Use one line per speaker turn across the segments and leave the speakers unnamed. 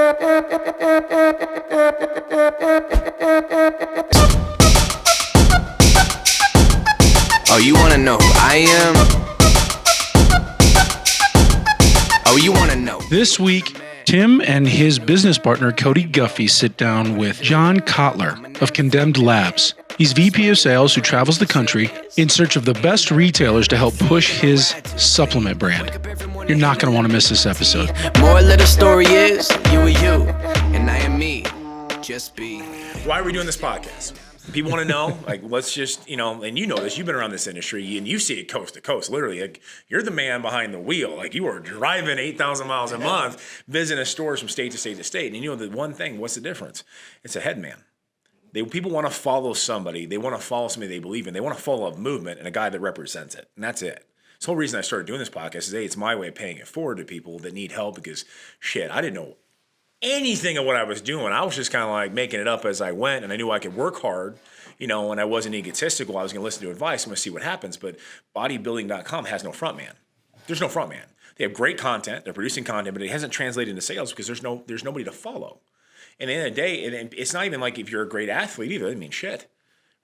Oh, you wanna know who I am? Oh, you wanna know?
This week, Tim and his business partner, Cody Guffey, sit down with John Kotler of Condemned Labz. He's VP of Sales who travels the country in search of the best retailers to help push his supplement brand. You're not going to want to miss this episode.
Moral of the story is, you are you, and I am me. Just be.
Why are we doing this podcast? People want to know, like, let's just, and you know this, you've been around this industry, and you see it coast to coast, literally. Like, you're the man behind the wheel. Like, you are driving 8,000 miles a month, visiting stores from state to state to state. And you know the one thing, what's the difference? It's a head man. People want to follow somebody. They want to follow somebody they believe in. They want to follow a movement and a guy that represents it. And that's it. This whole reason I started doing this podcast is, it's my way of paying it forward to people that need help because, I didn't know anything of what I was doing. I was just kind of like making it up as I went, and I knew I could work hard, and I wasn't egotistical. I was going to listen to advice. I'm going to see what happens. But bodybuilding.com has no front man. There's no front man. They have great content. They're producing content, but it hasn't translated into sales because there's nobody to follow. And at the end of the day, it's not even like if you're a great athlete either. I mean, shit.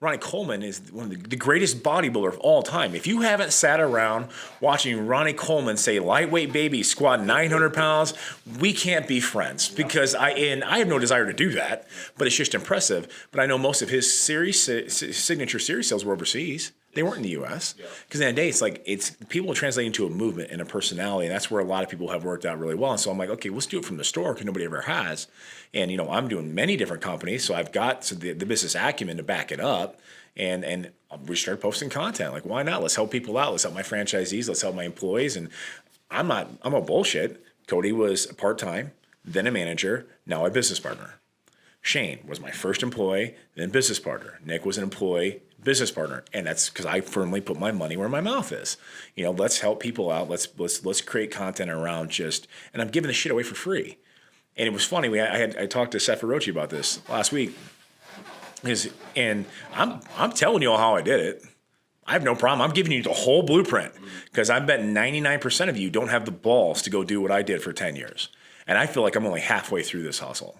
Ronnie Coleman is one of the greatest bodybuilder of all time. If you haven't sat around watching Ronnie Coleman say lightweight baby squat 900 pounds, we can't be friends because I have no desire to do that, but it's just impressive. But I know most of his signature series sales were overseas. They weren't in the U.S. Because at the end of the day, it's people translating to a movement and a personality, and that's where a lot of people have worked out really well. And so I'm like, okay, let's do it from the store because nobody ever has. And I'm doing many different companies, so I've got the business acumen to back it up. And we started posting content. Like, why not? Let's help people out. Let's help my franchisees. Let's help my employees. And I'm a bullshit. Cody was part-time, then a manager, now a business partner. Shane was my first employee, then business partner. Nick was an employee, business partner, and that's because I firmly put my money where my mouth is. Let's help people out. Let's create content around and I'm giving this shit away for free. And it was funny. I talked to Seth Ferrocci about this last week. And I'm telling you all how I did it. I have no problem. I'm giving you the whole blueprint because I bet 99% of you don't have the balls to go do what I did for 10 years. And I feel like I'm only halfway through this hustle.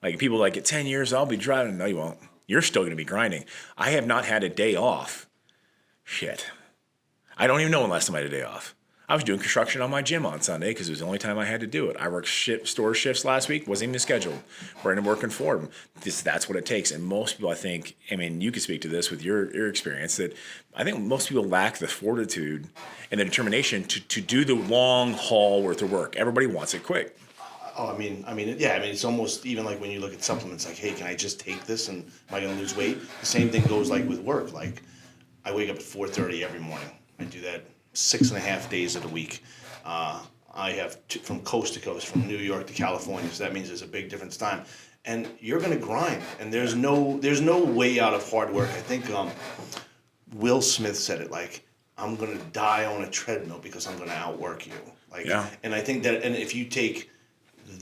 Like, people at 10 years, I'll be driving. No, you won't. You're still going to be grinding. I have not had a day off. Shit. I don't even know when last time I had a day off. I was doing construction on my gym on Sunday because it was the only time I had to do it. I worked store shifts last week. Wasn't even scheduled. Brandon working for them. That's what it takes. And most people, I think, you can speak to this with your experience, that I think most people lack the fortitude and the determination to do the long haul worth of work. Everybody wants it quick.
Oh, it's almost even like when you look at supplements, like, hey, can I just take this and am I going to lose weight? The same thing goes with work. Like, I wake up at 4:30 every morning. I do that 6.5 days of the week. I have from coast to coast, from New York to California, so that means there's a big difference time. And you're going to grind, and there's no way out of hard work. I think Will Smith said it, like, I'm going to die on a treadmill because I'm going to outwork you. And I think that, and if you take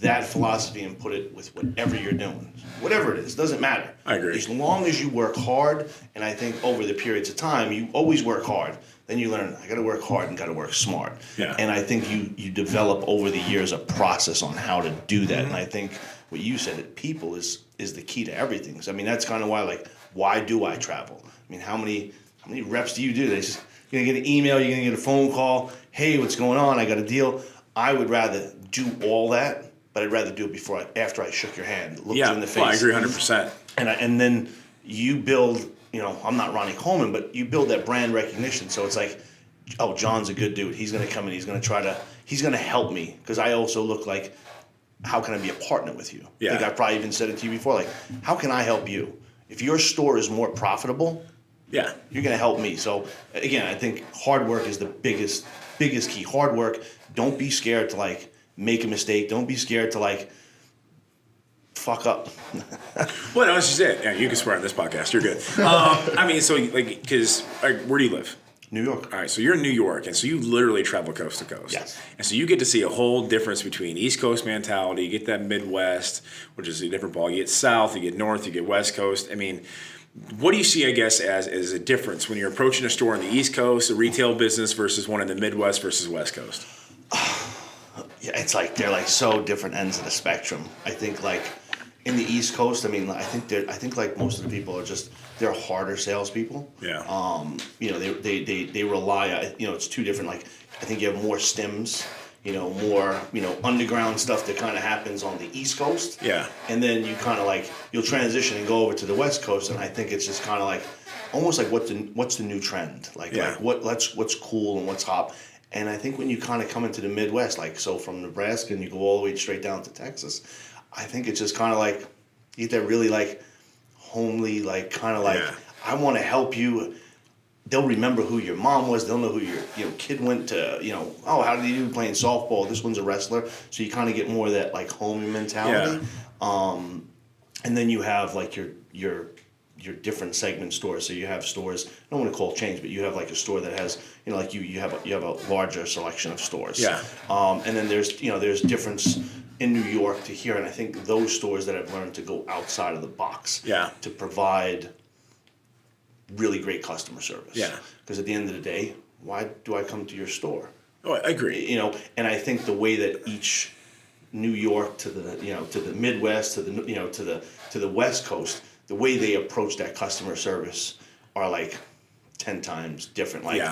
that philosophy and put it with whatever you're doing, whatever it is, doesn't matter.
I agree.
As long as you work hard, and I think over the periods of time, you always work hard. Then you learn, I got to work hard and got to work smart.
Yeah.
And I think you develop over the years a process on how to do that. And I think what you said, that people is the key to everything. So, that's kind of why do I travel? How many reps do you do? You're going to get an email, you're going to get a phone call. Hey, what's going on? I got a deal. I would rather do all that, but I'd rather do it after I shook your hand, looked you in the face.
I agree 100%.
And then you build, I'm not Ronnie Coleman, but you build that brand recognition. So it's like, oh, John's a good dude. He's going to come in. He's going to help me. Because I also look like, how can I be a partner with you?
Yeah.
I think I probably even said it to you before. Like, how can I help you? If your store is more profitable, you're going to help me. So again, I think hard work is the biggest key. Hard work. Don't be scared to make a mistake. Don't be scared to fuck up.
Well, no, that's just it. Yeah, you can swear on this podcast. You're good. Because where do you live?
New York.
All right, so you're in New York, and so you literally travel coast to coast.
Yes.
And so you get to see a whole difference between East Coast mentality. You get that Midwest, which is a different ball. You get South, you get North, you get West Coast. What do you see, I guess, as a difference when you're approaching a store on the East Coast, a retail business, versus one in the Midwest versus West Coast?
Yeah, it's like they're like so different ends of the spectrum. I think like in the East Coast, I mean, I think like most of the people are just they're harder salespeople.
Yeah.
You know, they rely. You know, it's two different. Like I think you have more stims. You know, more underground stuff that kind of happens on the East Coast.
Yeah.
And then you kind of like you'll transition and go over to the West Coast, and I think it's just kind of like almost like what's the new trend? Like what's cool and what's hot. And I think when you kind of come into the Midwest, like so from Nebraska and you go all the way straight down to Texas, I think it's just kind of like you get that really like homely, like kind of like I want to help you. They'll remember who your mom was. They'll know who your kid went to. Oh, how did he do playing softball? This one's a wrestler. So you kind of get more of that like homey mentality. Yeah. And then you have like your different segment stores. So you have stores. I don't want to call it chains, but you have like a store that has like you have a larger selection of stores.
Yeah.
And then there's difference in New York to here, and I think those stores that have learned to go outside of the box.
Yeah.
To provide really great customer service. Yeah. Because at the end of the day, why do I come to your store?
Oh, I agree.
And I think the way that each New York to the to the Midwest to the to the West Coast, the way they approach that customer service are like 10 times different. Like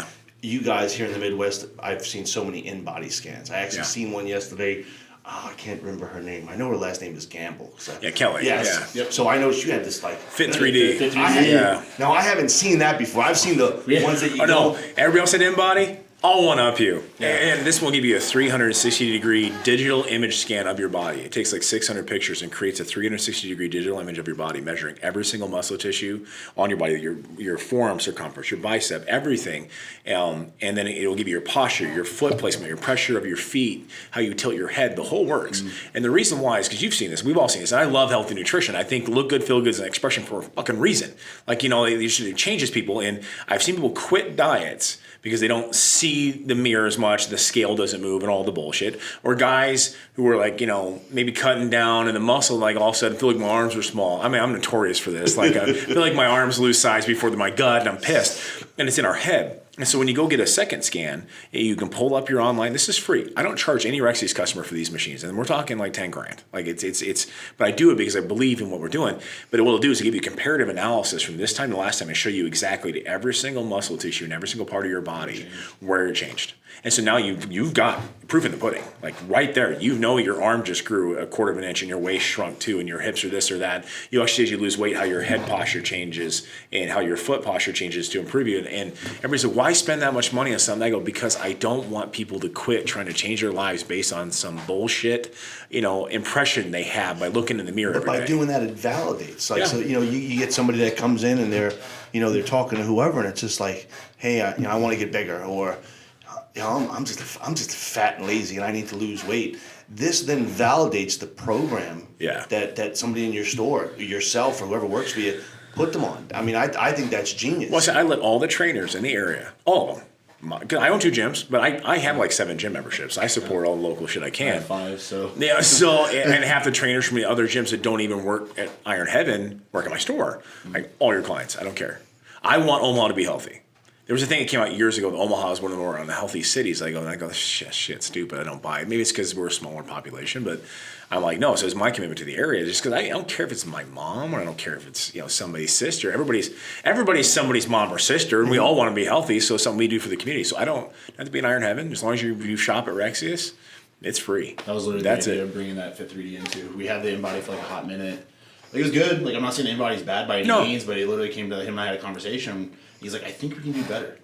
you guys here in the Midwest, I've seen so many in-body scans. I actually seen one yesterday. I can't remember her name. I know her last name is Gamble.
Kelly.
Yes.
Yeah.
Yep. So I know she had this like
Fit 3D.
Fit 3D. Now I haven't seen that before. I've seen the ones that you
no. Everybody else said in-body. I'll one-up you. Yeah. And this will give you a 360-degree digital image scan of your body. It takes like 600 pictures and creates a 360-degree digital image of your body, measuring every single muscle tissue on your body, your forearm circumference, your bicep, everything. And then it will give you your posture, your foot placement, your pressure of your feet, how you tilt your head, the whole works. Mm-hmm. And the reason why is because you've seen this. We've all seen this. And I love healthy nutrition. I think look good, feel good is an expression for a fucking reason. Like, it changes people. And I've seen people quit diets because they don't see the mirror as much, the scale doesn't move and all the bullshit. Or guys who are like, maybe cutting down and the muscle, like all of a sudden feel like my arms are small. I mean, I'm notorious for this. Like I feel like my arms lose size before my gut and I'm pissed. And it's in our head. And so when you go get a second scan, you can pull up your online. This is free. I don't charge any Rexi's customer for these machines, and we're talking like $10,000. Like it's. But I do it because I believe in what we're doing. But what it'll do is give you comparative analysis from this time to last time and show you exactly to every single muscle tissue and every single part of your body where it changed. And so now you've got proof in the pudding. Like right there, your arm just grew 1/4 of an inch and your waist shrunk too, and your hips are this or that. You actually, as you lose weight, how your head posture changes and how your foot posture changes to improve you. And everybody said, why spend that much money on something? I go, because I don't want people to quit trying to change their lives based on some bullshit, impression they have by looking in the mirror every day.
By doing that, it validates. Like, so, you get somebody that comes in and they're talking to whoever, and it's just like, hey, I want to get bigger, or I'm just fat and lazy and I need to lose weight. This then validates the program that somebody in your store, yourself or whoever works for you, put them on. I mean, I think that's genius.
Well, so I let all the trainers in the area, all of them, because I own 2 gyms, but I have like 7 gym memberships. I support all the local shit I can.
I have 5, so.
Yeah, and half the trainers from the other gyms that don't even work at Iron Heaven work at my store. Like all your clients, I don't care. I want Omaha to be healthy. There was a thing that came out years ago that Omaha is one of the more unhealthy cities. I go, shit, stupid. I don't buy it. Maybe it's because we're a smaller population, but I'm like, no. So it's my commitment to the area, just because I don't care if it's my mom or I don't care if it's somebody's sister. Everybody's somebody's mom or sister, and we all want to be healthy. So it's something we do for the community. So I don't have to be in Iron Heaven as long as you shop at Rexius. It's free.
That was literally the idea of bringing that Fit 3D into. We had the InBody for like a hot minute. Like, it was good. Like, I'm not saying InBody's bad by any means, but it literally came to him and I had a conversation. He's like, I think we can do better.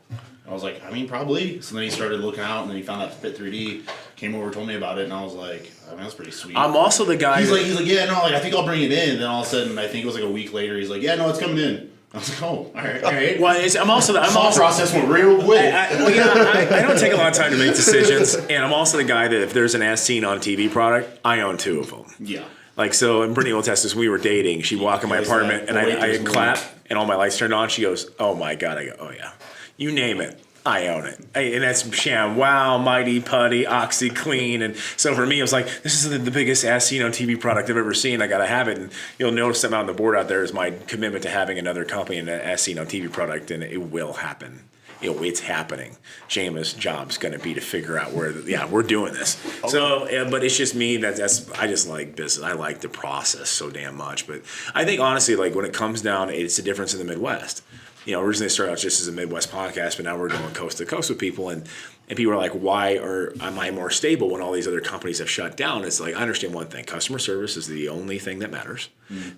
I was like, I mean, probably. So then he started looking out, and then he found out Fit 3D, came over, told me about it, and I was like, I mean, that's pretty sweet.
I'm also the guy.
He's like, yeah, no, like I think I'll bring it in. And then all of a sudden, I think it was like a week later, he's like, yeah, no, it's coming in. I was like, oh, all right.
Well, I'm also
process went real quick.
I don't take a lot of time to make decisions, and I'm also the guy that if there's an as seen on TV product, I own 2 of them.
Yeah.
Like, so, and Brittany will test this, we were dating. She'd walk in my apartment, and I clap, and all my lights turned on. She goes, oh my God. I go, oh yeah. You name it, I own it. And that's Sham, Wow, Mighty Putty, OxyClean. And so for me, it was like, this is the biggest as seen on TV product I've ever seen. I got to have it. And you'll notice something on the board out there is my commitment to having another company and an as seen on TV product, and it will happen. it's happening. Jameis' job's going to be to figure out where, we're doing this. So, but it's just me. I just like business. I like the process so damn much. But I think honestly, like when it comes down, it's the difference in the Midwest. Originally it started out just as a Midwest podcast, but now we're going coast to coast with people, and people are like, why am I more stable when all these other companies have shut down? It's like, I understand one thing. Customer service is the only thing that matters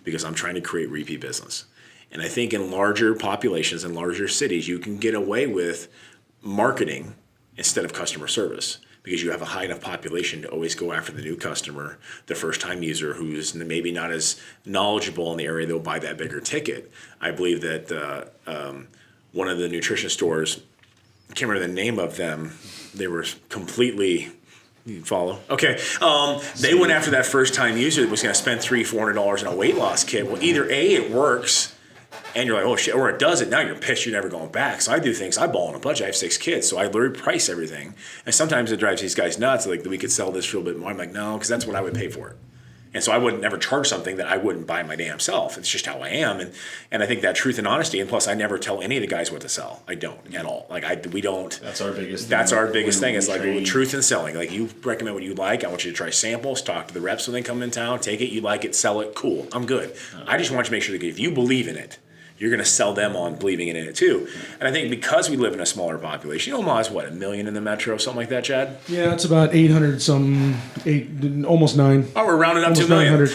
because I'm trying to create repeat business. And I think in larger populations and larger cities, you can get away with marketing instead of customer service because you have a high enough population to always go after the new customer, the first-time user who's maybe not as knowledgeable in the area, they'll buy that bigger ticket. I believe that one of the nutrition stores, I can't remember the name of them, they were completely... You follow? Okay. They went after that first-time user that was going to spend $300-$400 on a weight loss kit. Well, either A, it works, and you're like, oh shit, or it doesn't. Now you're pissed, you're never going back. So I do things, I ball on a budget. I have 6 kids, so I literally price everything. And sometimes it drives these guys nuts, like, we could sell this for a little bit more. I'm like, no, because that's what I would pay for it. And so I wouldn't never charge something that I wouldn't buy my damn self. It's just how I am. And I think that truth and honesty, and plus I never tell any of the guys what to sell. I don't at all. We don't.
That's our biggest thing.
That's our biggest thing. It's like truth and selling. Like, you recommend what you like. I want you to try samples, talk to the reps when they come in town, take it, you like it, sell it, cool. I'm good. I just want you to make sure that if you believe in it, you're going to sell them on believing in it too. And I think because we live in a smaller population, Omaha's what, 1 million in the metro, something like that, Chad?
Yeah, it's about 800 some, almost 9.
Oh, we're rounding up to
Almost
1 million.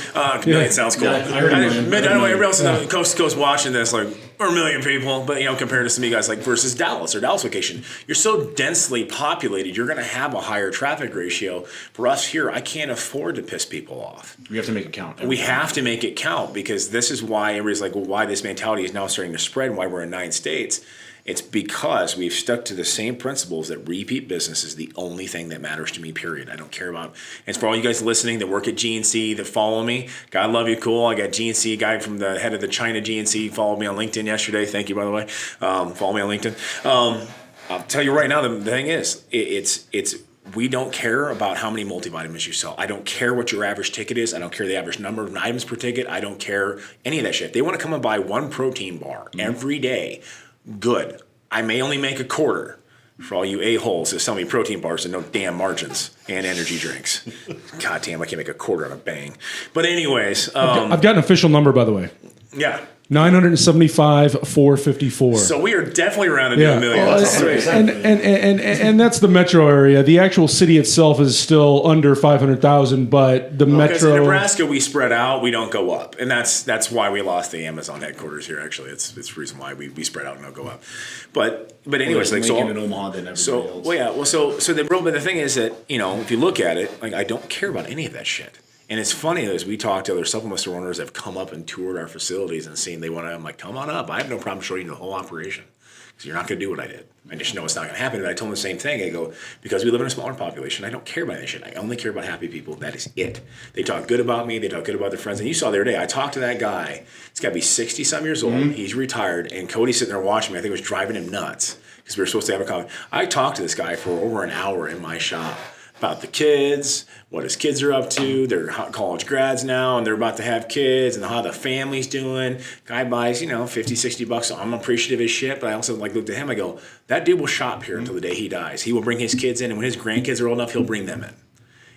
Million sounds cool.
Yeah, I heard
I
million.
know everybody else on the coast to coast watching this, like, we're 1 million people, but compared to some of you guys, like, versus Dallas or Dallas location, you're so densely populated, you're going to have a higher traffic ratio. For us here, I can't afford to piss people off.
We have to make it count.
We have to make it count because this is why everybody's like, well, why this mentality is now starting to spread and why we're in 9 states. It's because we've stuck to the same principles that repeat business is the only thing that matters to me, period. I don't care about, and it's for all you guys listening that work at GNC, that follow me. God love you, cool. I got GNC, guy from the head of the China GNC, followed me on LinkedIn yesterday. Thank you, by the way. Follow me on LinkedIn. I'll tell you right now, the thing is, we don't care about how many multivitamins you sell. I don't care what your average ticket is. I don't care the average number of items per ticket. I don't care any of that shit. If they want to come and buy one protein bar every day, good. I may only make a quarter for all you a-holes that sell me protein bars and no damn margins and energy drinks. God damn, I can't make a quarter on a bang. But anyways.
I've got an official number, by the way.
Yeah.
975,454.
So we are definitely rounded to 1 million.
And that's the metro area. The actual city itself is still under 500,000, but the metro.
Because in Nebraska we spread out, we don't go up, and that's why we lost the Amazon headquarters here. Actually, it's the reason why we spread out and don't go up. But anyways, like
in Omaha than everybody else.
But the thing is that if you look at it, like, I don't care about any of that shit. And it's funny as we talk to other supplement store owners that have come up and toured our facilities and seen they want to. I'm like, come on up. I have no problem showing you the whole operation because you're not going to do what I did. I just know it's not going to happen. But I told them the same thing. I go, because we live in a smaller population, I don't care about that shit. I only care about happy people. That is it. They talk good about me. They talk good about their friends. And you saw the other day, I talked to that guy. He's got to be 60-some years old. Mm-hmm. He's retired. And Cody's sitting there watching me. I think it was driving him nuts because we were supposed to have a conversation. I talked to this guy for over an hour in my shop about the kids, what his kids are up to. They're college grads now, and they're about to have kids, and how the family's doing. Guy buys, $50, $60. So I'm appreciative as shit, but I also looked at him. I go, that dude will shop here until the day he dies. He will bring his kids in, and when his grandkids are old enough, he'll bring them in.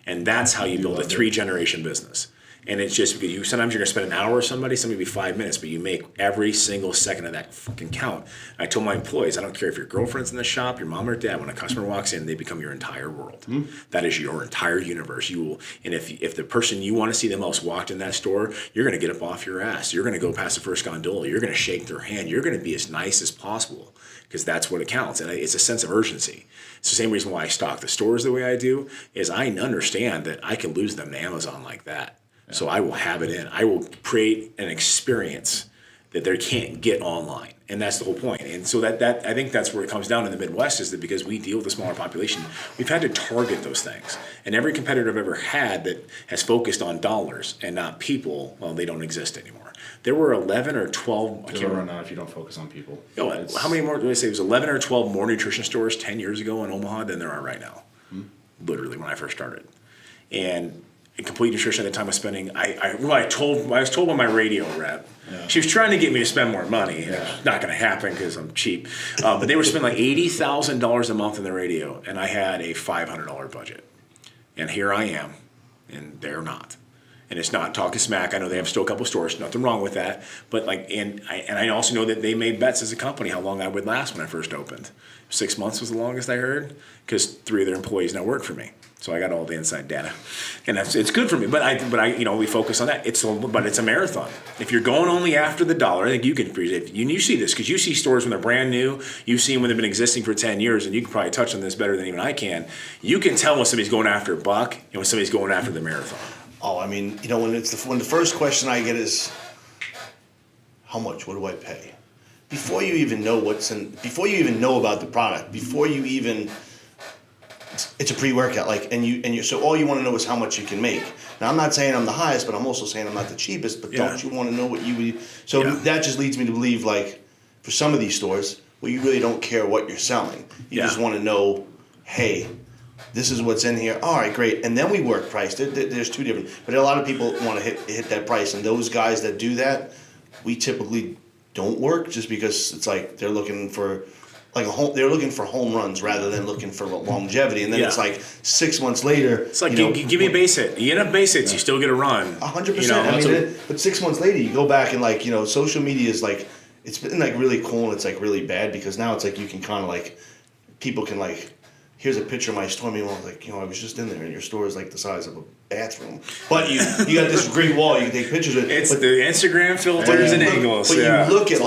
And that's how you build a 3-generation business. And it's just because sometimes you're going to spend an hour with somebody be 5 minutes, but you make every single second of that fucking count. I told my employees, I don't care if your girlfriend's in the shop, your mom or dad, when a customer walks in, they become your entire world. Mm-hmm. That is your entire universe. And if the person you want to see the most walked in that store, you're going to get up off your ass. You're going to go past the first gondola. You're going to shake their hand. You're going to be as nice as possible because that's what it counts. And it's a sense of urgency. It's the same reason why I stock the stores the way I do, is I understand that I can lose them to Amazon like that. So I will have it in. I will create an experience that they can't get online. And that's the whole point. And so that I think that's where it comes down in the Midwest, is that because we deal with a smaller population, we've had to target those things. And every competitor I've ever had that has focused on dollars and not people, well, they don't exist anymore. There were 11 or 12.
I can't run out if you don't focus on people.
How many more? Did I say it was 11 or 12 more nutrition stores 10 years ago in Omaha than there are right now? Literally when I first started. And Complete Nutrition at the time was spending. I was told by my radio rep. Yeah. She was trying to get me to spend more money. Yeah. Not going to happen because I'm cheap. But they were spending like $80,000 a month in the radio, and I had a $500 budget. And here I am, and they're not. And it's not talking smack. I know they have still a couple stores. Nothing wrong with that. But I also know that they made bets as a company how long I would last when I first opened. 6 months was the longest I heard because 3 of their employees now work for me. So I got all the inside data, and it's good for me. But I we focus on that. But it's a marathon. If you're going only after the dollar, I think you can appreciate it. You see this because you see stores when they're brand new. You see them when they've been existing for 10 years, and you can probably touch on this better than even I can. You can tell when somebody's going after a buck and when somebody's going after the marathon.
Oh, I mean, when the first question I get is, how much? What do I pay? Before you even know before you even know about the product, before you even. It's a pre-workout, so all you want to know is how much you can make. Now, I'm not saying I'm the highest, but I'm also saying I'm not the cheapest. But don't you want to know what you? So that just leads me to believe, for some of these stores, you really don't care what you're selling. You just want to know, hey, this is what's in here. All right, great. And then we work price. There's two different. But a lot of people want to hit that price, and those guys that do that, we typically don't work just because it's like they're looking for. They're looking for home runs rather than looking for longevity, and then it's like 6 months later. It's like
give me a base hit. You get a base hits, you still get a run.
100%. But 6 months later, you go back and social media is it's been really cool and it's really bad because now it's you can kind of people can here's a picture of my store. Meanwhile, I was just in there, and your store is the size of a bathroom. But you got this great wall. You can take pictures of it.
It's the Instagram filters and angles.
But you look at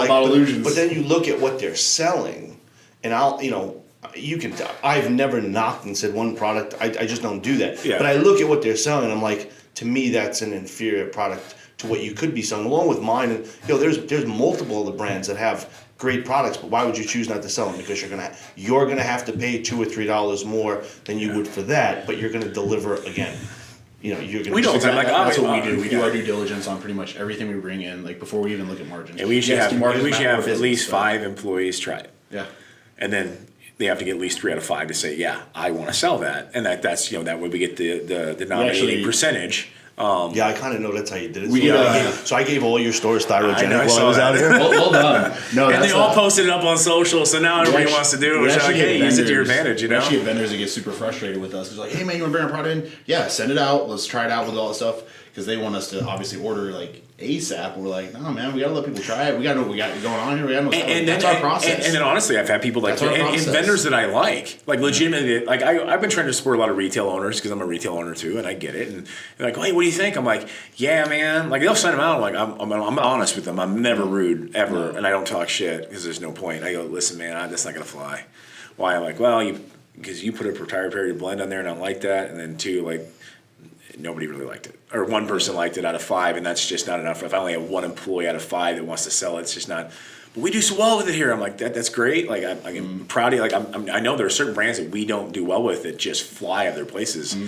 but then you look at what they're selling. And I've never knocked and said one product, I just don't do that. Yeah. But I look at what they're selling, and I'm to me, that's an inferior product to what you could be selling, along with mine. And, there's multiple of the brands that have great products, but why would you choose not to sell them? Because you're gonna have to pay $2 or $3 more than you would for that, but you're gonna deliver again. You're gonna.
We don't. That's what we do. We do our due diligence on pretty much everything we bring in, before we even look at margins.
And we usually have at least 5 employees try it.
Yeah.
And then they have to get at least 3 out of 5 to say, yeah, I want to sell that. And that's that way we get the denominating percentage.
I kind of know that's how you did it. So I gave all your stores Thyrogenic while I was out here.
Well done. No,
and they all posted it up on social, so now everybody wants to do it. It's hey, use it to your advantage,
We actually get vendors that get super frustrated with us. It's hey, man, you want to bring our product in? Yeah, send it out. Let's try it out with all that stuff. Because they want us to obviously order ASAP. And we're like, no, man, we got to let people try it. We got to know what we got going on here. We got to know that's our process.
And then honestly, I've had people and vendors that I like legitimately, I've been trying to support a lot of retail owners because I'm a retail owner too, and I get it. And they're like, hey, what do you think? I'm like, yeah, man. They'll send them out. I'm honest with them. I'm never rude ever, and I don't talk shit because there's no point. I go, listen, man, that's not gonna fly. Why? I'm like, well, because you put a proprietary blend on there, and I don't like that. And then 2, nobody really liked it, or 1 person liked it out of 5, and that's just not enough. If I only have 1 employee out of 5 that wants to sell it, it's just not. But we do so well with it here. I'm like, that's great. I'm proud of you. I know there are certain brands that we don't do well with that just fly other places,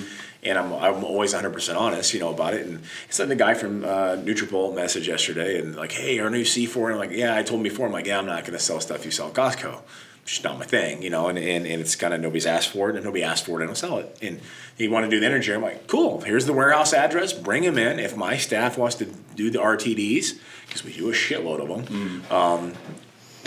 and I'm always 100% honest, about it. And it's like the guy from Nutripol messaged yesterday, and hey, our new C4, and I'm like, yeah, I told him before. I'm like, yeah, I'm not going to sell stuff you sell at Costco. It's just not my thing, and it's kind of nobody's asked for it, and nobody asked for it, I don't sell it. And he wanted to do the energy. I'm like, cool, here's the warehouse address, bring them in. If my staff wants to do the RTDs, because we do a shitload of them,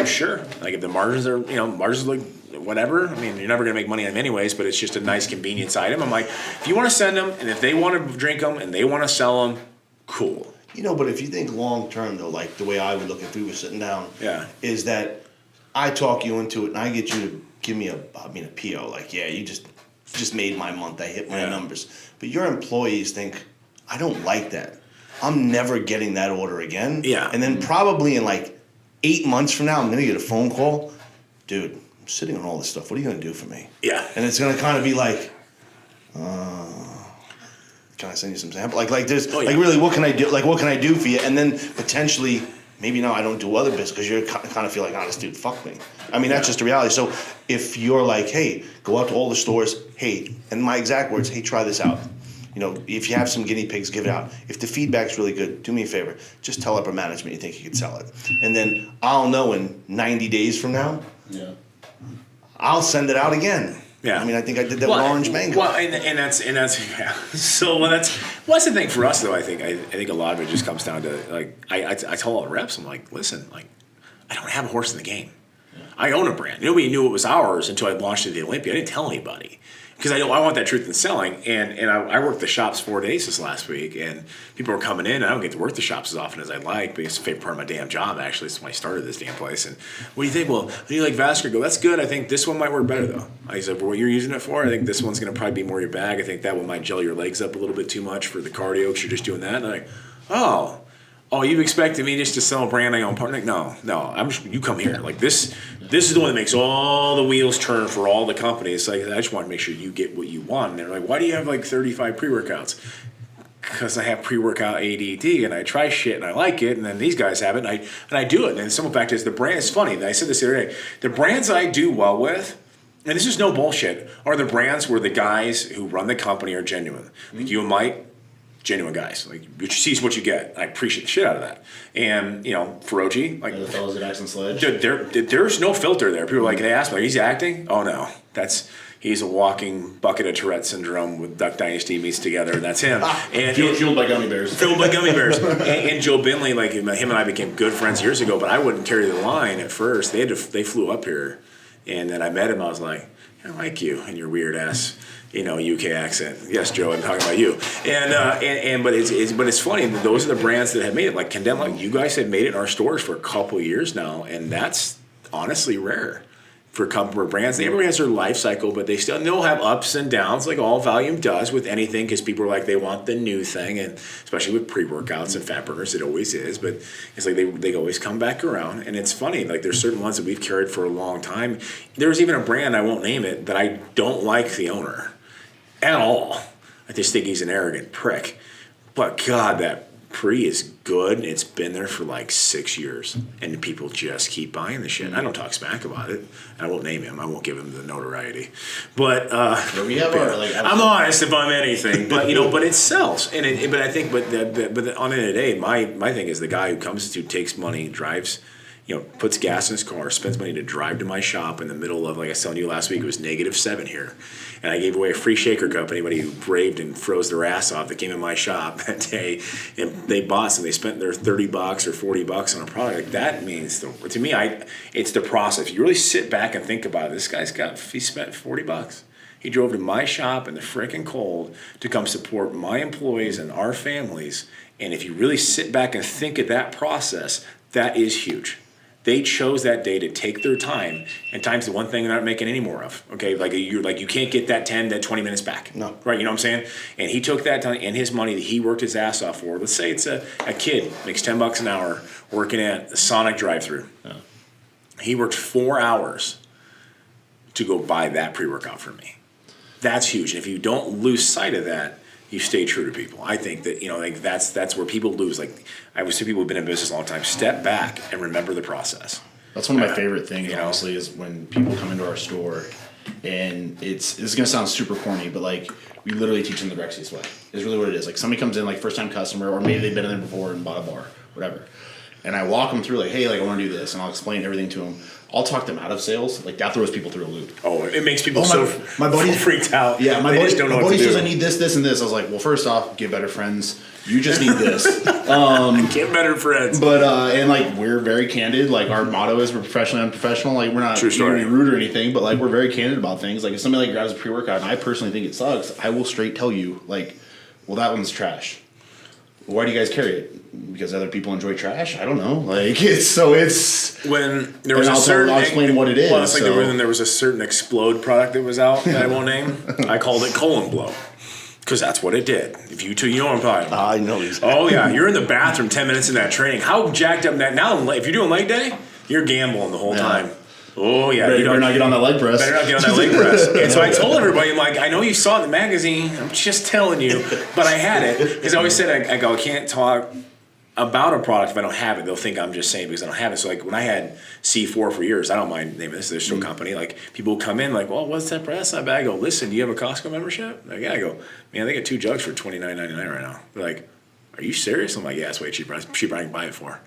sure. If the margins are, margins whatever, you're never going to make money on them anyways, but it's just a nice convenience item. I'm like, if you want to send them, and if they want to drink them, and they want to sell them, cool.
But if you think long term, though, the way I would look if we were sitting down, is that I talk you into it, and I get you to give me a PO. You just made my month. I hit my numbers. But your employees think, I don't like that. I'm never getting that order again.
Yeah.
And then probably in 8 months from now, I'm going to get a phone call. Dude, I'm sitting on all this stuff. What are you going to do for me?
Yeah.
And it's going to kind of be can I send you some sample? Really, what can I do? What can I do for you? And then potentially, maybe now I don't do other business because you kind of feel this dude, fuck me. That's just the reality. So if you're hey, go out to all the stores, hey, and my exact words, hey, try this out. If you have some guinea pigs, give it out. If the feedback's really good, do me a favor. Just tell upper management you think you could sell it. And then I'll know in 90 days from now, I'll send it out again.
Yeah.
I mean, I think I did that with Orange Mango.
Well, and that's yeah. So that's the thing for us though. I think a lot of it just comes down to like I tell all the reps, I'm like, listen, like I don't have a horse in the game. I own a brand. Nobody knew it was ours until I launched it at the Olympia. I didn't tell anybody. Because I want that truth in selling, and I worked the shops 4 days this last week, and people were coming in, and I don't get to work the shops as often as I'd like, but it's a favorite part of my damn job, actually. It's when I started this damn place. And what do you think? Well, do you like vascular? I go, that's good. I think this one might work better, though. I said, for what you're using it for, I think this one's going to probably be more your bag. I think that one might gel your legs up a little bit too much for the cardio, because you're just doing that. And I'm like, oh, you expected me just to sell a brand I own partner? Like, no, you come here. Like this is the one that makes all the wheels turn for all the companies. Like I just want to make sure you get what you want. And they're like, why do you have like 35 pre-workouts? Because I have pre-workout ADD and I try shit and I like it, and then these guys have it and I do it. And then some fact is the brand is funny. And I said this the other day. The brands I do well with, and this is no bullshit, are the brands where the guys who run the company are genuine. Like you and Mike. Genuine guys, like you see what you get. I appreciate the shit out of that. And Feroji, like
the fellas at Accent Sledge,
there's no filter there. People are like, they ask me, like, he's acting? Oh no, he's a walking bucket of Tourette syndrome with Duck Dynasty meets together, and that's him. And
fueled by gummy bears.
Fueled by gummy bears. and Joe Binley, like him and I became good friends years ago, but I wouldn't carry the line at first. They flew up here, and then I met him. I was like, I like you and your weird ass. UK accent. Yes, Joe, I'm talking about you. But it's funny. Those are the brands that have made it. Like Condemn, like you guys have made it in our stores for a couple of years now, and that's honestly rare for brands. Everybody has their life cycle, but they'll have ups and downs, like all volume does with anything, because people are like they want the new thing, and especially with pre-workouts and fat burners, it always is. But it's like they always come back around, and it's funny. Like there's certain ones that we've carried for a long time. There's even a brand, I won't name it, that I don't like the owner at all. I just think he's an arrogant prick. But God, that Pre is good. It's been there for like 6 years, and people just keep buying the shit. I don't talk smack about it. I won't name him. I won't give him the notoriety. But
we have our
I'm honest if I'm anything. But but it sells. But I think, but on the end of the day, my thing is the guy who comes to takes money, drives. Puts gas in his car, spends money to drive to my shop in the middle of, like I was telling you last week, it was -7 here. And I gave away a free shaker cup. Anybody who braved and froze their ass off that came in my shop that day, and they bought some, they spent their $30 or $40 on a product. Like that means, to me, it's the process. If you really sit back and think about it, this guy's he spent $40. He drove to my shop in the frickin' cold to come support my employees and our families. And if you really sit back and think of that process, that is huge. They chose that day to take their time, and time's the one thing they're not making any more of. Okay, you can't get that 10, that 20 minutes back.
No.
Right, you know what I'm saying? And he took that time and his money that he worked his ass off for. Let's say it's a kid, makes $10 an hour working at the Sonic drive-thru. Yeah. He worked 4 hours to go buy that pre-workout for me. That's huge. And if you don't lose sight of that, you stay true to people. I think that that's where people lose. Like I would say, people who've been in business a long time, step back and remember the process.
That's one of my favorite things, honestly, is when people come into our store, and this is gonna sound super corny, but like we literally teach them the Brexius way. Is really what it is. Like somebody comes in, like first time customer, or maybe they've been in there before and bought a bar, whatever. And I walk them through like, hey, like I want to do this, and I'll explain everything to them. I'll talk them out of sales. Like that throws people through a loop.
Oh, it makes people
my buddy's
freaked out.
Yeah, my buddy
just don't know what to do.
Says I need this, and this. I was like, well, first off, get better friends. You just need this.
Get better friends.
But and like we're very candid. Like our motto is we're professionally unprofessional. Like we're not being rude or anything, but like we're very candid about things. Like if somebody like grabs a pre-workout and I personally think it sucks, I will straight tell you like, well, that one's trash. Why do you guys carry it? Because other people enjoy trash? I don't know. Like
when there was
I'll explain what it is.
Well, it's like when there was a certain Explode product that was out that I won't name. I called it colon blow. Because that's what it did. If you two, you know what I'm talking about.
I know exactly.
Oh yeah, you're in the bathroom 10 minutes in that training. How jacked up that now? If you're doing leg day, you're gambling the whole time. Oh yeah,
you better not get on that leg press.
Better not get on that leg press. And so I told everybody, I'm like, I know you saw it in the magazine. I'm just telling you, but I had it because I always said I go, I can't talk about a product if I don't have it. They'll think I'm just saying because I don't have it. So like when I had C4 for years, I don't mind naming this. There's still company. Like people come in like, well, what's that press? I go, listen, do you have a Costco membership? Like, yeah. I go, man, they got 2 jugs for $29.99 right now. They're like, are you serious? I'm like, yeah, it's way cheaper. Cheaper I can buy it for.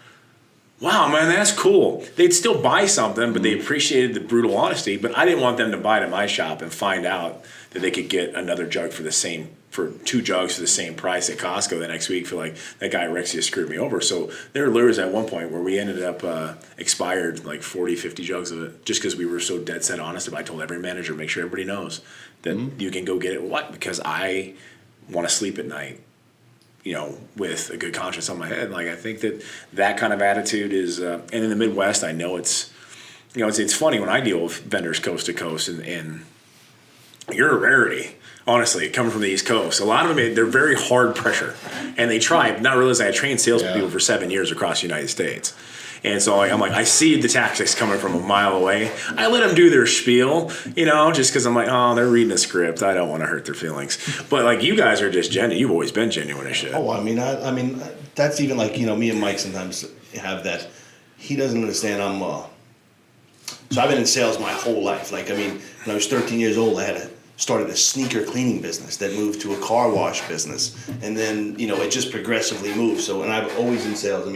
wow, man, that's cool. They'd still buy something, but they appreciated the brutal honesty. But I didn't want them to buy it at my shop and find out that they could get another jug for 2 jugs for the same price at Costco the next week. For like, that guy Rexia screwed me over. So there were lures at one point where we ended up expired like 40, 50 jugs of it just because we were so dead set honest about it. I told every manager, make sure everybody knows that you can go get it. What? Because I want to sleep at night, with a good conscience on my head. Like, I think that kind of attitude is, and in the Midwest, I know it's funny when I deal with vendors coast to coast, and you're a rarity, honestly, coming from the East Coast. A lot of them, they're very hard pressure, and they try, not realizing I trained salespeople for 7 years across the United States. And so I'm like, I see the tactics coming from a mile away. I let them do their spiel, just because I'm like, oh, they're reading a script. I don't want to hurt their feelings. But like, you guys are just genuine. You've always been genuine as shit.
Oh, I mean, that's even like, me and Mike sometimes have that. He doesn't understand so I've been in sales my whole life. Like, when I was 13 years old, I started a sneaker cleaning business that moved to a car wash business. And then, it just progressively moved. So, and I've always in sales. I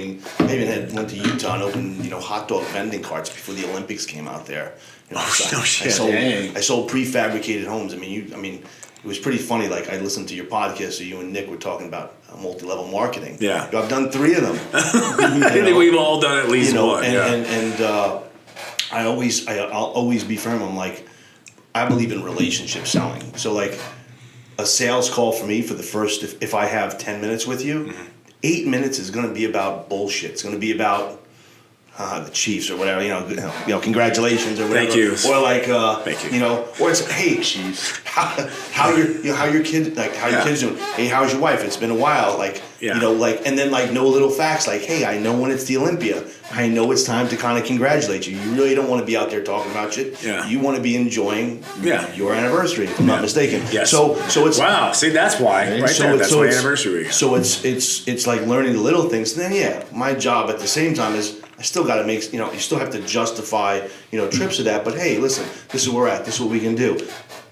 even went to Utah and opened, hot dog vending carts before the Olympics came out there.
No shit.
I sold prefabricated homes. It was pretty funny. Like, I listened to your podcast, so you and Nick were talking about multi-level marketing.
Yeah.
I've done 3 of them.
I think we've all done at least one.
I'll always be firm. I'm like, I believe in relationship selling. So like, a sales call for me for the first, if I have 10 minutes with you, 8 minutes is going to be about bullshit. It's going to be about the Chiefs or whatever, congratulations or whatever.
Thank you.
Or like,
thank you.
Or it's, hey, Chiefs, how your kid, like, how your kids doing? Hey, how's your wife? It's been a while. Like, and then like, no little facts like, hey, I know when it's the Olympia. I know it's time to kind of congratulate you. You really don't want to be out there talking about shit.
Yeah.
You want to be enjoying your anniversary, if I'm not mistaken.
Yes.
So it's,
wow. See, that's why. Right there. That's my anniversary week.
So it's like learning the little things. And then my job at the same time is, I still got to make, you still have to justify, trips to that. But hey, listen, this is where we're at. This is what we can do.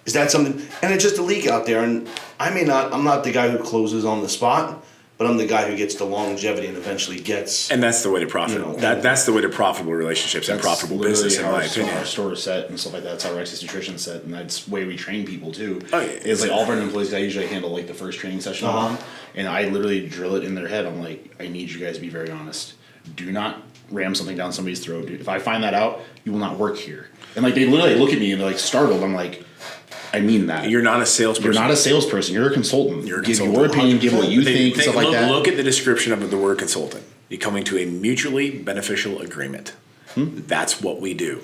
Is that something? And it's just a leak out there. And I'm not the guy who closes on the spot, but I'm the guy who gets the longevity and eventually gets. And
that's the way to profit. That's the way to profitable relationships and profitable business, in my opinion.
Our store is set and stuff like that. That's how Rex's Nutrition set, and that's the way we train people too.
Oh, yeah.
It's like all of our employees, I usually handle like the first training session on, and I literally drill it in their head. I'm like, I need you guys to be very honest. Do not ram something down somebody's throat, dude. If I find that out, you will not work here. And like, they literally look at me and they're like startled. I'm like, I mean that.
You're not a salesperson.
You're not a salesperson. You're a consultant.
You're a
give
consultant.
your opinion, give what you think, stuff like that.
Look at the description of the word consultant. You're coming to a mutually beneficial agreement. That's what we do.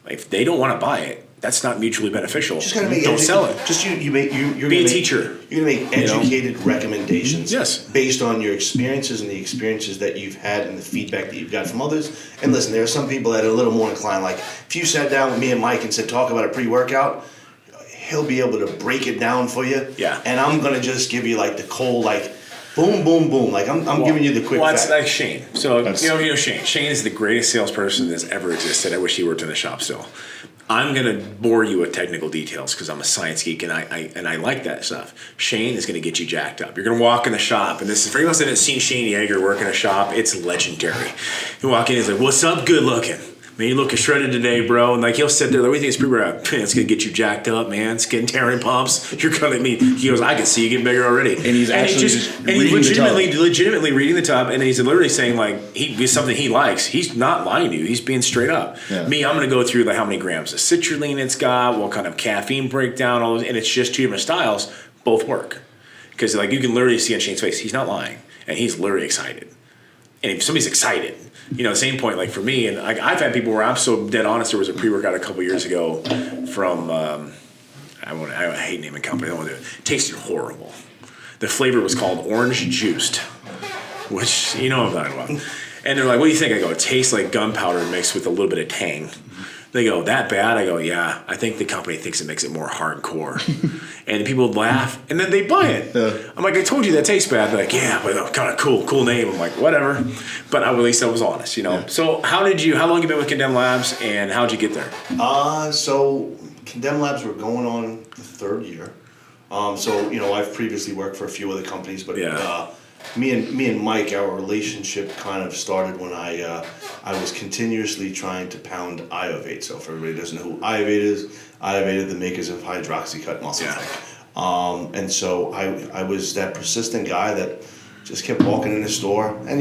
If they don't want to buy it, that's not mutually beneficial. Just gotta make sell it.
Just you're
be a teacher.
You're gonna make educated recommendations.
Yes.
Based on your experiences and the experiences that you've had and the feedback that you've got from others. And listen, there are some people that are a little more inclined. Like, if you sat down with me and Mike and said, talk about a pre-workout, he'll be able to break it down for you.
Yeah.
And I'm gonna just give you like the cold, like, boom, boom, boom. Like, I'm giving you the quick fact.
It's like Shane. So, Shane. Shane is the greatest salesperson that's ever existed. I wish he worked in the shop still. I'm going to bore you with technical details because I'm a science geek and I like that stuff. Shane is going to get you jacked up. You're going to walk in the shop, and this is for anyone that hasn't seen Shane Yeager work in a shop, it's legendary. You walk in, he's like, "What's up, good looking? Man, you looking shredded today, bro." And like, he'll sit there, like, "What do you think is pre-workout?" "Man, it's gonna get you jacked up, man. Skin tearing pumps. You're gonna meet." He goes, "I can see you getting bigger already." And he's legitimately reading the tub, and he's literally saying like it's something he likes. He's not lying to you. He's being straight up. Yeah. Me, I'm gonna go through like how many grams of citrulline it's got, what kind of caffeine breakdown, all those, and it's just 2 different styles. Both work because like you can literally see on Shane's face, he's not lying, and he's literally excited. And if somebody's excited, same point, like for me, and I've had people where I'm so dead honest. There was a pre-workout a couple years ago from, I hate naming company, I don't want to do it. It tasted horrible. The flavor was called orange juiced, which you know what I'm talking about. And they're like, "What do you think?" I go, "It tastes like gunpowder mixed with a little bit of tang." They go, "That bad?" I go, "Yeah, I think the company thinks it makes it more hardcore." And people would laugh, and then they buy it. I'm like, "I told you that tastes bad." They're like, "Yeah, but kind of cool name." I'm like, "Whatever," but at least I was honest, Yeah. So how long you been with Condemned Labs, and how'd you get there?
So Condemned Labs, we're going on the 3rd year. I've previously worked for a few other companies, but me and Mike, our relationship kind of started when I was continuously trying to pound Iovate. So if everybody doesn't know who Iovate is, Iovate are the makers of hydroxycut muscle tank. And so I was that persistent guy that just kept walking in the store. And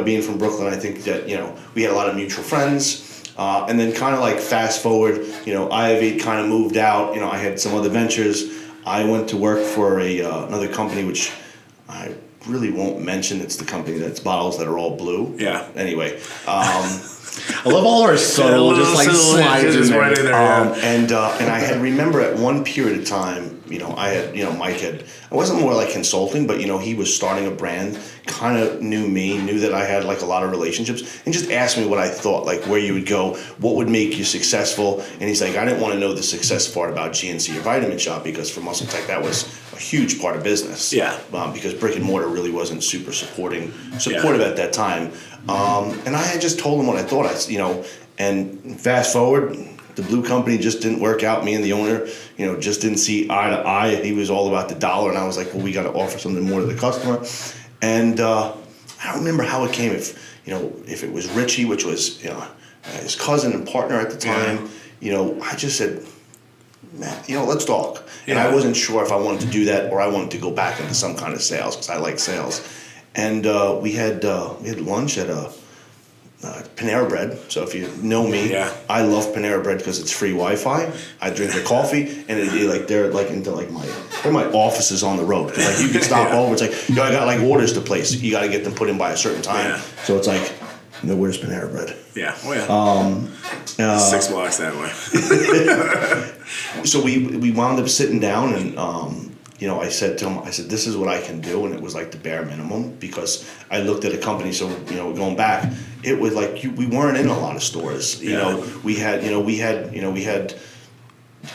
being from Brooklyn, I think that we had a lot of mutual friends. And then kind of like fast forward, Iovate kind of moved out. I had some other ventures. I went to work for another company, which I really won't mention. It's the company that's bottles that are all blue.
Yeah.
Anyway,
I love all our subtle, just like slides in there.
Right in there.
And I had remember at one period of time, Mike had. I wasn't more like consulting, but he was starting a brand. Kind of knew me, knew that I had like a lot of relationships, and just asked me what I thought, like where you would go, what would make you successful. And he's like, I didn't want to know the success part about GNC or Vitamin Shop, because for Muscle Tech that was a huge part of business.
Yeah.
Because brick and mortar really wasn't super supportive at that time. And I had just told him what I thought. And fast forward, the blue company just didn't work out. Me and the owner, just didn't see eye to eye. He was all about the dollar, and I was like, well, we got to offer something more to the customer. And I don't remember how it came. If it was Richie, which was his cousin and partner at the time, I just said, Matt, let's talk. And I wasn't sure if I wanted to do that or I wanted to go back into some kind of sales, because I like sales. And we had lunch at Panera Bread. So if you know me, I love Panera Bread because it's free Wi-Fi. I drink their coffee, and they're my offices on the road. Like you can stop over. It's like, I got like orders to place. You got to get them put in by a certain time. Yeah. So it's like, where's Panera Bread?
Yeah. Oh yeah. 6 blocks that way.
So we wound up sitting down, and I said to him, this is what I can do, and it was like the bare minimum, because I looked at a company. So going back, it was like we weren't in a lot of stores. We had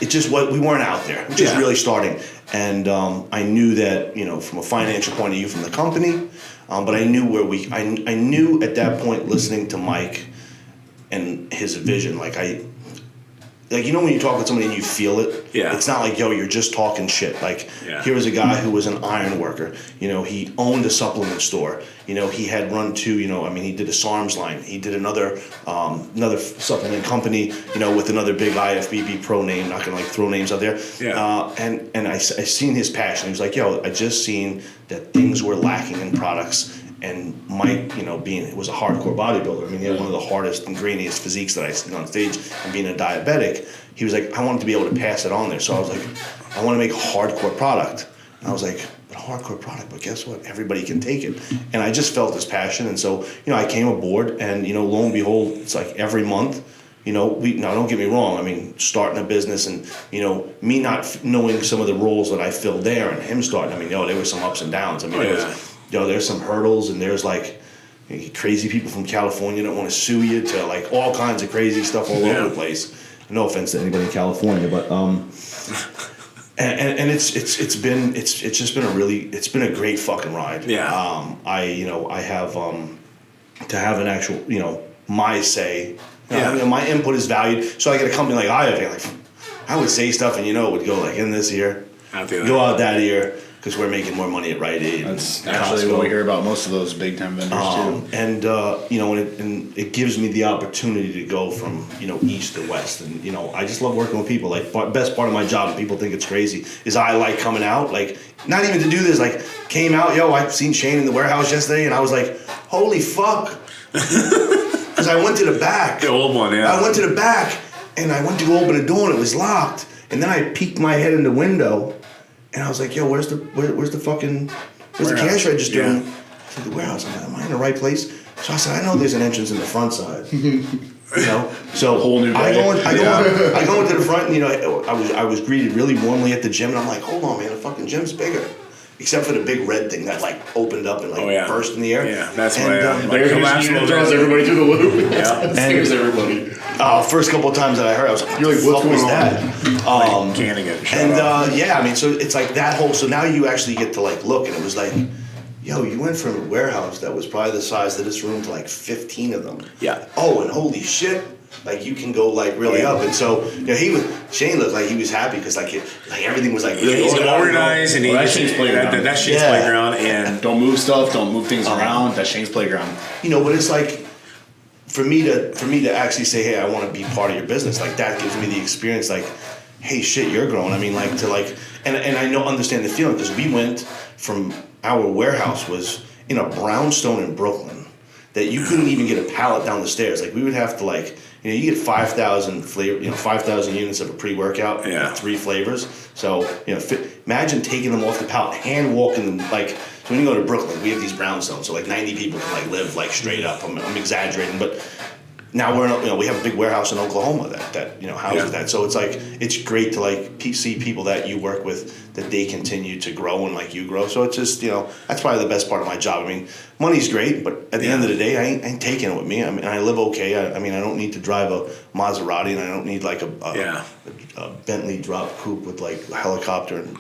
it just what we weren't out there, just really starting. And I knew that from a financial point of view from the company, but I knew I knew at that point, listening to Mike and his vision, when you talk with somebody and you feel it, it's not like, you're just talking shit. Like, here was a guy who was an iron worker. He owned a supplement store. He had run two, he did a SARMs line. He did another supplement company, with another big IFBB pro name. Not going to throw names out there. Yeah. And I seen his passion. He was like, I just seen that things were lacking in products. And Mike, was a hardcore bodybuilder. He had one of the hardest and grainiest physiques that I seen on stage, and being a diabetic, he was like, I wanted to be able to pass it on there. So I was like, I want to make a hardcore product. And I was like, a hardcore product, but guess what? Everybody can take it. And I just felt his passion. And so, I came aboard, and, lo and behold, it's like every month, now don't get me wrong. Starting a business and, me not knowing some of the roles that I filled there, and him starting, there were some ups and downs. There's some hurdles, and there's crazy people from California that want to sue you, to all kinds of crazy stuff all over the place. No offense to anybody in California, but and it's just been a great fucking ride. Yeah. I have to have an actual my say. My input is valued. So I get a company like Iovate, I would say stuff, and it would go in this ear, go out that ear. Because we're making more money at Rite Aid.
That's actually what we hear about most of those big time vendors too.
And and it gives me the opportunity to go from east to west, and I just love working with people. Best part of my job, and people think it's crazy, is I like coming out. Not even to do this. Came out, I've seen Shane in the warehouse yesterday, and I was like, holy fuck, because I went to the back.
The old one, yeah.
I went to the back, and I went to go open the door, and it was locked. And then I peeked my head in the window. And I was like, where's the cash register? Yeah. I said, the warehouse. I'm like, am I in the right place? So I said, I know there's an entrance in the front side. So
whole new day.
I go into the front, and I was greeted really warmly at the gym, and I'm like, hold on, man, the fucking gym's bigger. Except for the big red thing that opened up and burst in the air.
Yeah, that's why.
It draws everybody through the loop. Yeah, saves everybody.
First couple of times that I heard, I was like, "You're like, what was that?"
Can't get
so it's that whole. So now you actually get to look, and it was you went from a warehouse that was probably the size of this room to 15 of them.
Yeah.
Oh, and holy shit, Like you can go like really up, and so Shane looked like he was happy because like everything was like really
he's organized, and
that's Shane's playground.
That's Shane's playground, and
don't move stuff, don't move things around. That's Shane's playground.
But it's like for me to actually say, hey, I want to be part of your business, like that gives me the experience, like, hey, shit, you're growing. I mean, like to like, and I understand the feeling because we went from our warehouse was in a brownstone in Brooklyn that you couldn't even get a pallet down the stairs. Like we would have to like. You get 5,000 flavor, 5,000 units of a pre-workout, 3 flavors. So, imagine taking them off the pallet, hand walking them. Like, so when you go to Brooklyn, we have these brownstones, so like 90 people can like live like straight up. I'm exaggerating, but now we have a big warehouse in Oklahoma that houses that. So it's like it's great to like see people that you work with that they continue to grow and like you grow. So it's just that's probably the best part of my job. I mean, money's great, but at the end of the day, I ain't taking it with me. I mean, I live okay. I mean, I don't need to drive a Maserati, and I don't need like a Bentley drop coupe with like a helicopter and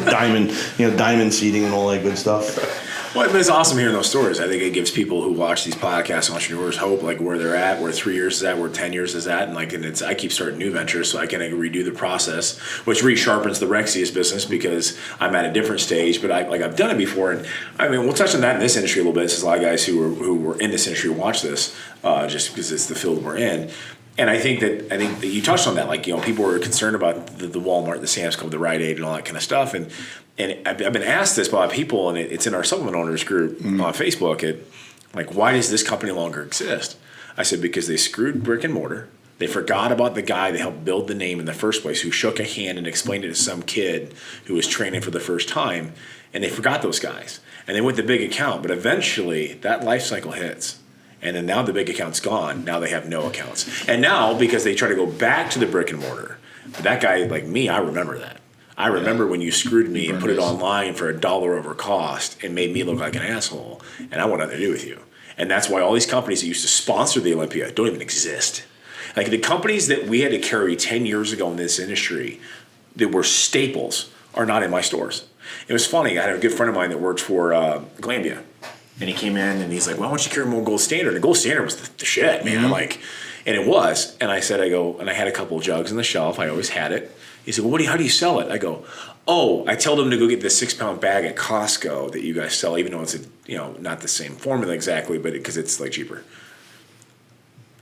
diamond seating and all that good stuff.
Well, it's awesome hearing those stories. I think it gives people who watch these podcasts, entrepreneurs, hope, like where they're at, where 3 years is at, where 10 years is at, and I keep starting new ventures so I can redo the process, which resharpens the Rexius business because I'm at a different stage. But I've done it before, and I mean we'll touch on that in this industry a little bit. There's a lot of guys who were in this industry who watch this just because it's the field we're in. And I think that you touched on that. Like, people were concerned about the Walmart, the Sam's Club, the Rite Aid, and all that kind of stuff. And I've been asked this by people, and it's in our supplement owners group on Facebook. Why does this company no longer exist? I said, because they screwed brick and mortar. They forgot about the guy that helped build the name in the first place, who shook a hand and explained it to some kid who was training for the first time. And they forgot those guys. And they went the big account. But eventually, that life cycle hits. And then now the big account's gone. Now they have no accounts. And now, because they try to go back to the brick and mortar, but that guy like me, I remember that. I remember when you screwed me and put it online for $1 over cost and made me look like an asshole. And I want nothing to do with you. And that's why all these companies that used to sponsor the Olympia don't even exist. Like the companies that we had to carry 10 years ago in this industry that were staples are not in my stores. It was funny. I had a good friend of mine that worked for Glanbia. And he came in and he's like, well, why don't you carry more Gold Standard? And Gold Standard was the shit, man. And it was. And I said, and I had a couple of jugs on the shelf. I always had it. He said, well, how do you sell it? I go, I tell them to go get this 6-pound bag at Costco that you guys sell, even though it's not the same formula exactly, but because it's like cheaper. And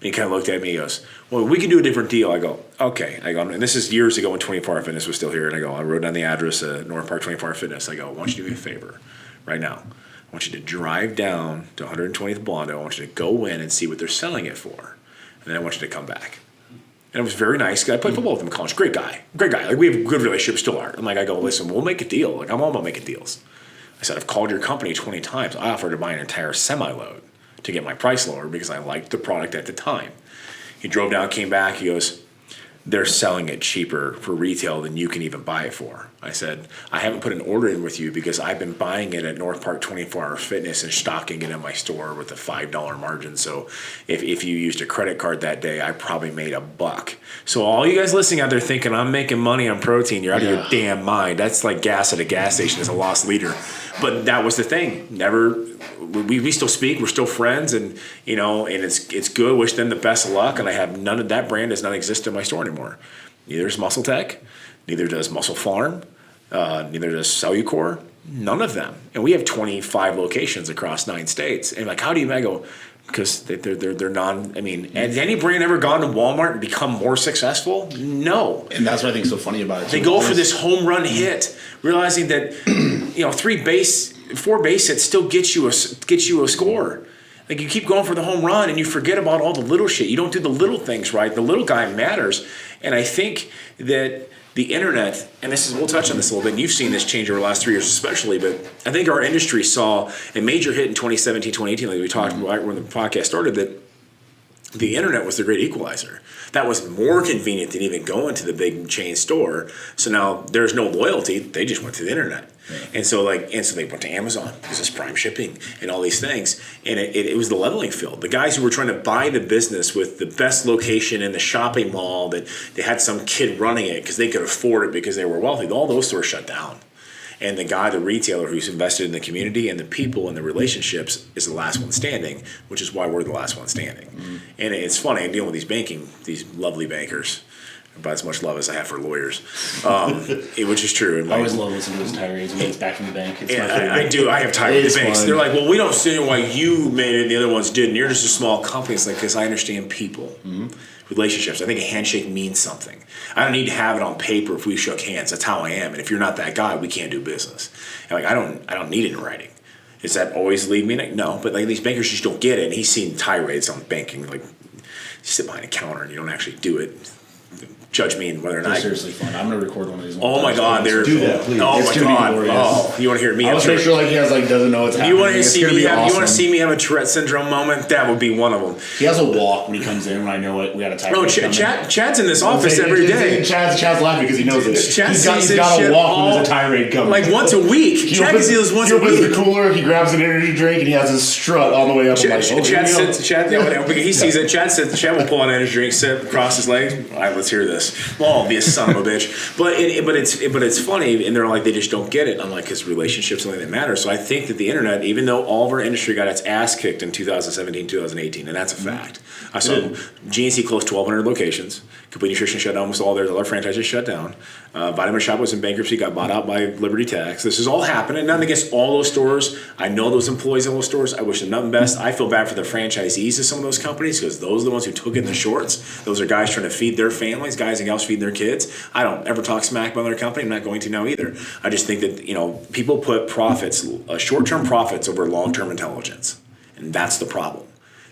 he kind of looked at me. He goes, well, we can do a different deal. I go, okay. I go, and this is years ago when 24 Hour Fitness was still here. And I wrote down the address at North Park 24 Hour Fitness. I go, I want you to do me a favor right now. I want you to drive down to 120th Blondo. I want you to go in and see what they're selling it for. And then I want you to come back. And it was very nice. I played football with him in college. Great guy. Like, we have a good relationship, still are. I go, listen, we'll make a deal. Like, I'm all about making deals. I said, I've called your company 20 times. I offered to buy an entire semi-load to get my price lower because I liked the product at the time. He drove down, came back. He goes, they're selling it cheaper for retail than you can even buy it for. I said, I haven't put an order in with you because I've been buying it at North Park 24 Hour Fitness and stocking it in my store with a $5 margin. So if you used a credit card that day, I probably made $1. So all you guys listening out there thinking I'm making money on protein, you're out of your damn mind. That's like gas at a gas station as a lost leader. But that was the thing. We still speak. We're still friends, and and it's good. Wish them the best of luck. And I have none of that brand does not exist in my store anymore. Neither does Muscle Tech, neither does Muscle Farm, neither does Cellucor. None of them. And we have 25 locations across 9 states. And how do you? I go, because they're non. I mean, has any brand ever gone to Walmart and become more successful? No.
And that's what I think is so funny about it.
They go for this home run hit, realizing that 4 base hits still gets you a score. Like you keep going for the home run and you forget about all the little shit. You don't do the little things right. The little guy matters. And I think that the internet, and we'll touch on this a little bit, and you've seen this change over the last 3 years especially, but I think our industry saw a major hit in 2017, 2018, like we talked right when the podcast started, that the internet was the great equalizer. That was more convenient than even going to the big chain store. So now there's no loyalty. They just went to the internet. Right. And so they went to Amazon because it's prime shipping and all these things. And it was the leveling field. The guys who were trying to buy the business with the best location in the shopping mall that they had some kid running it because they could afford it because they were wealthy, all those stores shut down. And the retailer who's invested in the community and the people and the relationships is the last one standing, which is why we're the last one standing. And it's funny, I'm dealing with these lovely bankers, about as much love as I have for lawyers, which is true.
I always love listening to those tirades when it's back from the bank. It's
I do. I have tirades with banks. Fun. They're like, well, we don't see why you made it and the other ones didn't. You're just a small company. It's like, because I understand people, relationships. I think a handshake means something. I don't need to have it on paper if we shook hands. That's how I am. And if you're not that guy, we can't do business. And like, I don't need it in writing. Does that always lead me? No, but like these bankers just don't get it. And he's seen tirades on banking. Like, you sit behind a counter and you don't actually do it. Judge me and whether or not.
Seriously fun. I'm gonna record one of these.
Oh my God, they're
do that, please.
Oh my God. Oh, you want to hear me?
I was pretty sure like he has like doesn't know what's happening.
You want to see me? You want to see me have a Tourette syndrome moment? That would be one of them.
He has a walk when he comes in. When I know it, we got a tirade.
Bro, Chad's in this office every day.
Chad's laughing because he knows it. He's
Chad
got a walk when there's a tirade coming.
Like once a week. Chad can see this once a week.
He opens the cooler. He grabs an energy drink and he has his strut on the way up.
Chad he sees it. Chad will pull out an energy drink, sit across his legs. All right, let's hear this. Well, be a son of a bitch. But it's funny, and they're like, they just don't get it. I'm like, because relationships are something that matters. So I think that the internet, even though all of our industry got its ass kicked in 2017, 2018, and that's a fact. I saw GNC closed 1,200 locations. Complete Nutrition shut down almost all their other franchises shut down. Vitamin Shop was in bankruptcy, got bought out by Liberty Tax. This is all happening. Nothing against all those stores. I know those employees in those stores. I wish them nothing best. I feel bad for the franchisees of some of those companies because those are the ones who took in the shorts. Those are guys trying to feed their families, guys and gals feeding their kids. I don't ever talk smack about their company. I'm not going to now either. I just think that people put profits, short-term profits over long-term intelligence, and that's the problem.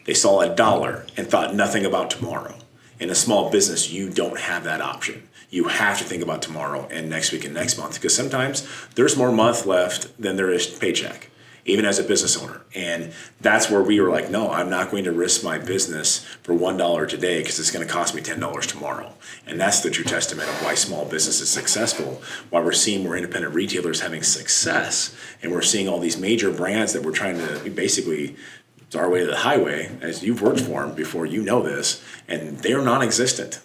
They saw $1 and thought nothing about tomorrow. In a small business, you don't have that option. You have to think about tomorrow and next week and next month because sometimes there's more month left than there is paycheck, even as a business owner. And that's where we were like, no, I'm not going to risk my business for $1 today because it's going to cost me $10 tomorrow. And that's the true testament of why small business is successful, why we're seeing more independent retailers having success, and we're seeing all these major brands that we're trying to basically – it's our way to the highway, as you've worked for them before, you know this, and they're non-existent.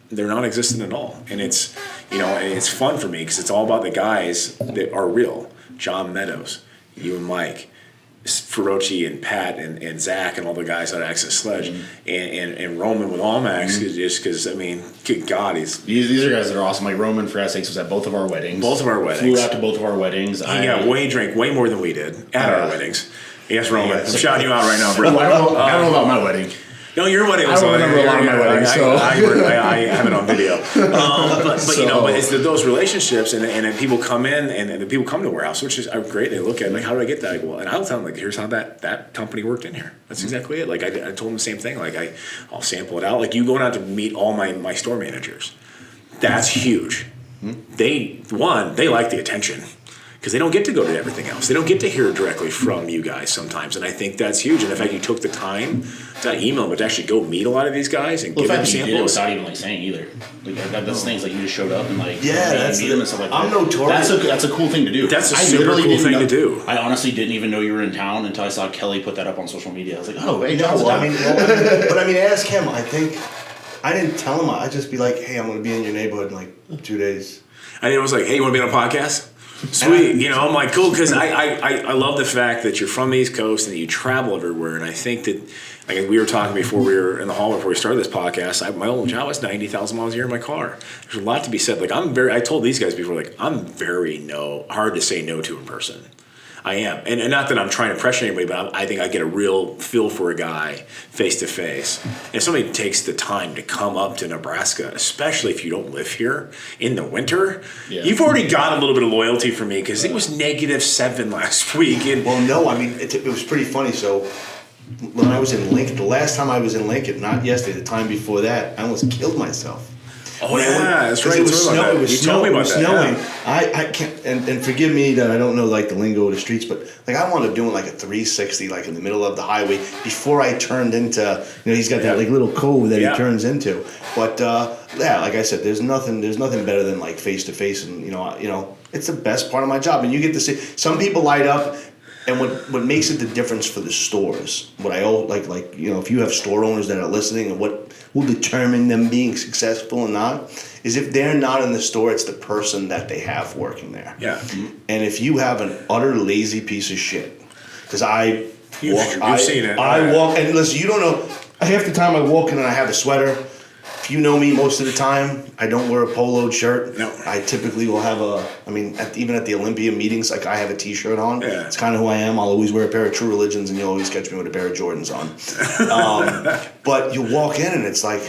They're non-existent at all. And it's, it's fun for me because it's all about the guys that are real. John Meadows, you and Mike, Ferrocci and Pat and Zach and all the guys at Access Sledge and Roman with Allmax just because, good God,
these are guys that are awesome. Like Roman, for S2E2 was at both of our weddings.
Flew
out to both of our weddings.
He got way more than we did at our weddings. Yes, Roman. I'm shouting you out right now, bro.
I don't know about my wedding.
No, your wedding was
I don't remember a lot of my weddings, so
I have it on video. But it's those relationships, and people come in, and the people come to the warehouse, which is great. They look at it, like, how do I get that? Well, and I'll tell them, like, here's how that company worked in here. That's exactly it. Like I told them the same thing. Like I'll sample it out. Like you going out to meet all my store managers. That's huge. They like the attention. Because they don't get to go to everything else. They don't get to hear directly from you guys sometimes. And I think that's huge. And in fact, you took the time to not email them, but to actually go meet a lot of these guys and give them samples.
You did it without even saying either. That's things like you just showed up and meet them and stuff like that.
I'm notorious.
That's a cool thing to do.
That's a super cool thing to do.
I honestly didn't even know you were in town until I saw Kelly put that up on social media. I was like, oh, hey,
John's down. But ask him. I think I didn't tell him. I'd just be like, hey, I'm going to be in your neighborhood in like 2 days.
And it was like, hey, you want to be on a podcast? Sweet, I'm like, cool, because I love the fact that you're from the East Coast and that you travel everywhere, and I think that, like we were talking before we were in the hall before we started this podcast, my old job was 90,000 miles a year in my car. There's a lot to be said. Like I told these guys before, like I'm very hard to say no to in person. I am, and not that I'm trying to pressure anybody, but I think I get a real feel for a guy face to face. And if somebody takes the time to come up to Nebraska, especially if you don't live here in the winter, you've already got a little bit of loyalty for me because it was -7 last week. And
it was pretty funny. So when I was in Lincoln, the last time I was in Lincoln, not yesterday, the time before that, I almost killed myself.
Oh yeah, that's right.
It was snowing.
You told me about that.
Snowing. I can't, and forgive me that I don't know like the lingo of the streets, but like I wound up doing like a 360 like in the middle of the highway before I turned into he's got that like little cove that he turns into. But like I said, there's nothing better than like face to face, and it's the best part of my job, and you get to see some people light up. And what makes it the difference for the stores, what I like if you have store owners that are listening, and what will determine them being successful or not, is if they're not in the store, it's the person that they have working there.
Yeah.
And if you have an utter lazy piece of shit, because
You've seen it.
I walk, and listen, you don't know, half the time I walk in and I have a sweater. If you know me, most of the time, I don't wear a poloed shirt.
No.
I typically will have even at the Olympia meetings, like I have a t-shirt on.
Yeah.
It's kind of who I am. I'll always wear a pair of True Religions, and you'll always catch me with a pair of Jordans on. But you walk in and it's like,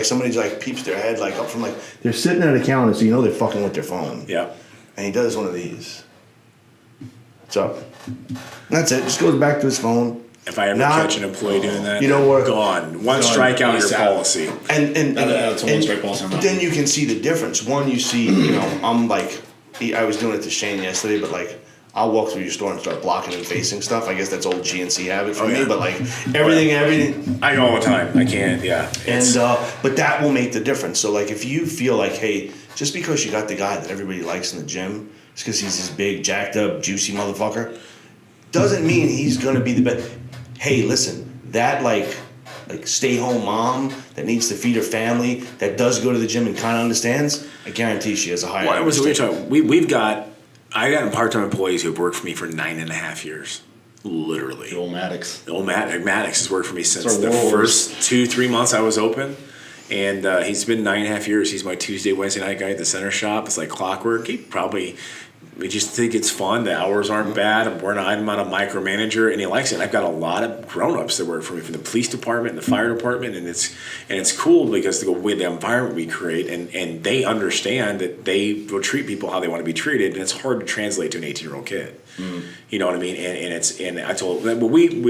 somebody like peeps their head like up from like, they're sitting at a counter, so you know they're fucking with their phone.
Yeah.
And he does one of these. What's up? And that's it. Just goes back to his phone.
If I ever catch an employee doing that, gone. One strikeout, your policy.
And
That's one strike policy.
but then you can see the difference. One, you see, I'm like, I was doing it to Shane yesterday, but like, I'll walk through your store and start blocking and facing stuff. I guess that's old GNC habit for me, but like everything.
I go all the time. I can't, yeah.
And but that will make the difference. So like, if you feel like, hey, just because you got the guy that everybody likes in the gym, just because he's this big, jacked up, juicy motherfucker, doesn't mean he's gonna be the best. Hey, listen, that like stay-home mom that needs to feed her family, that does go to the gym and kind of understands, I guarantee she has a higher.
What was it we were talking? I got part-time employees who have worked for me for 9.5 years, literally.
Old Maddox.
Maddox has worked for me since the
Wolves.
first 2-3 months I was open. And he's been 9.5 years. He's my Tuesday, Wednesday night guy at the center shop. It's like clockwork. We just think it's fun. The hours aren't bad. I'm not a micromanager, and he likes it. And I've got a lot of grown-ups that work for me from the police department and the fire department, and it's cool because the way the environment we create, and they understand that they will treat people how they want to be treated, and it's hard to translate to an 18-year-old kid. You know what I mean? And I told them,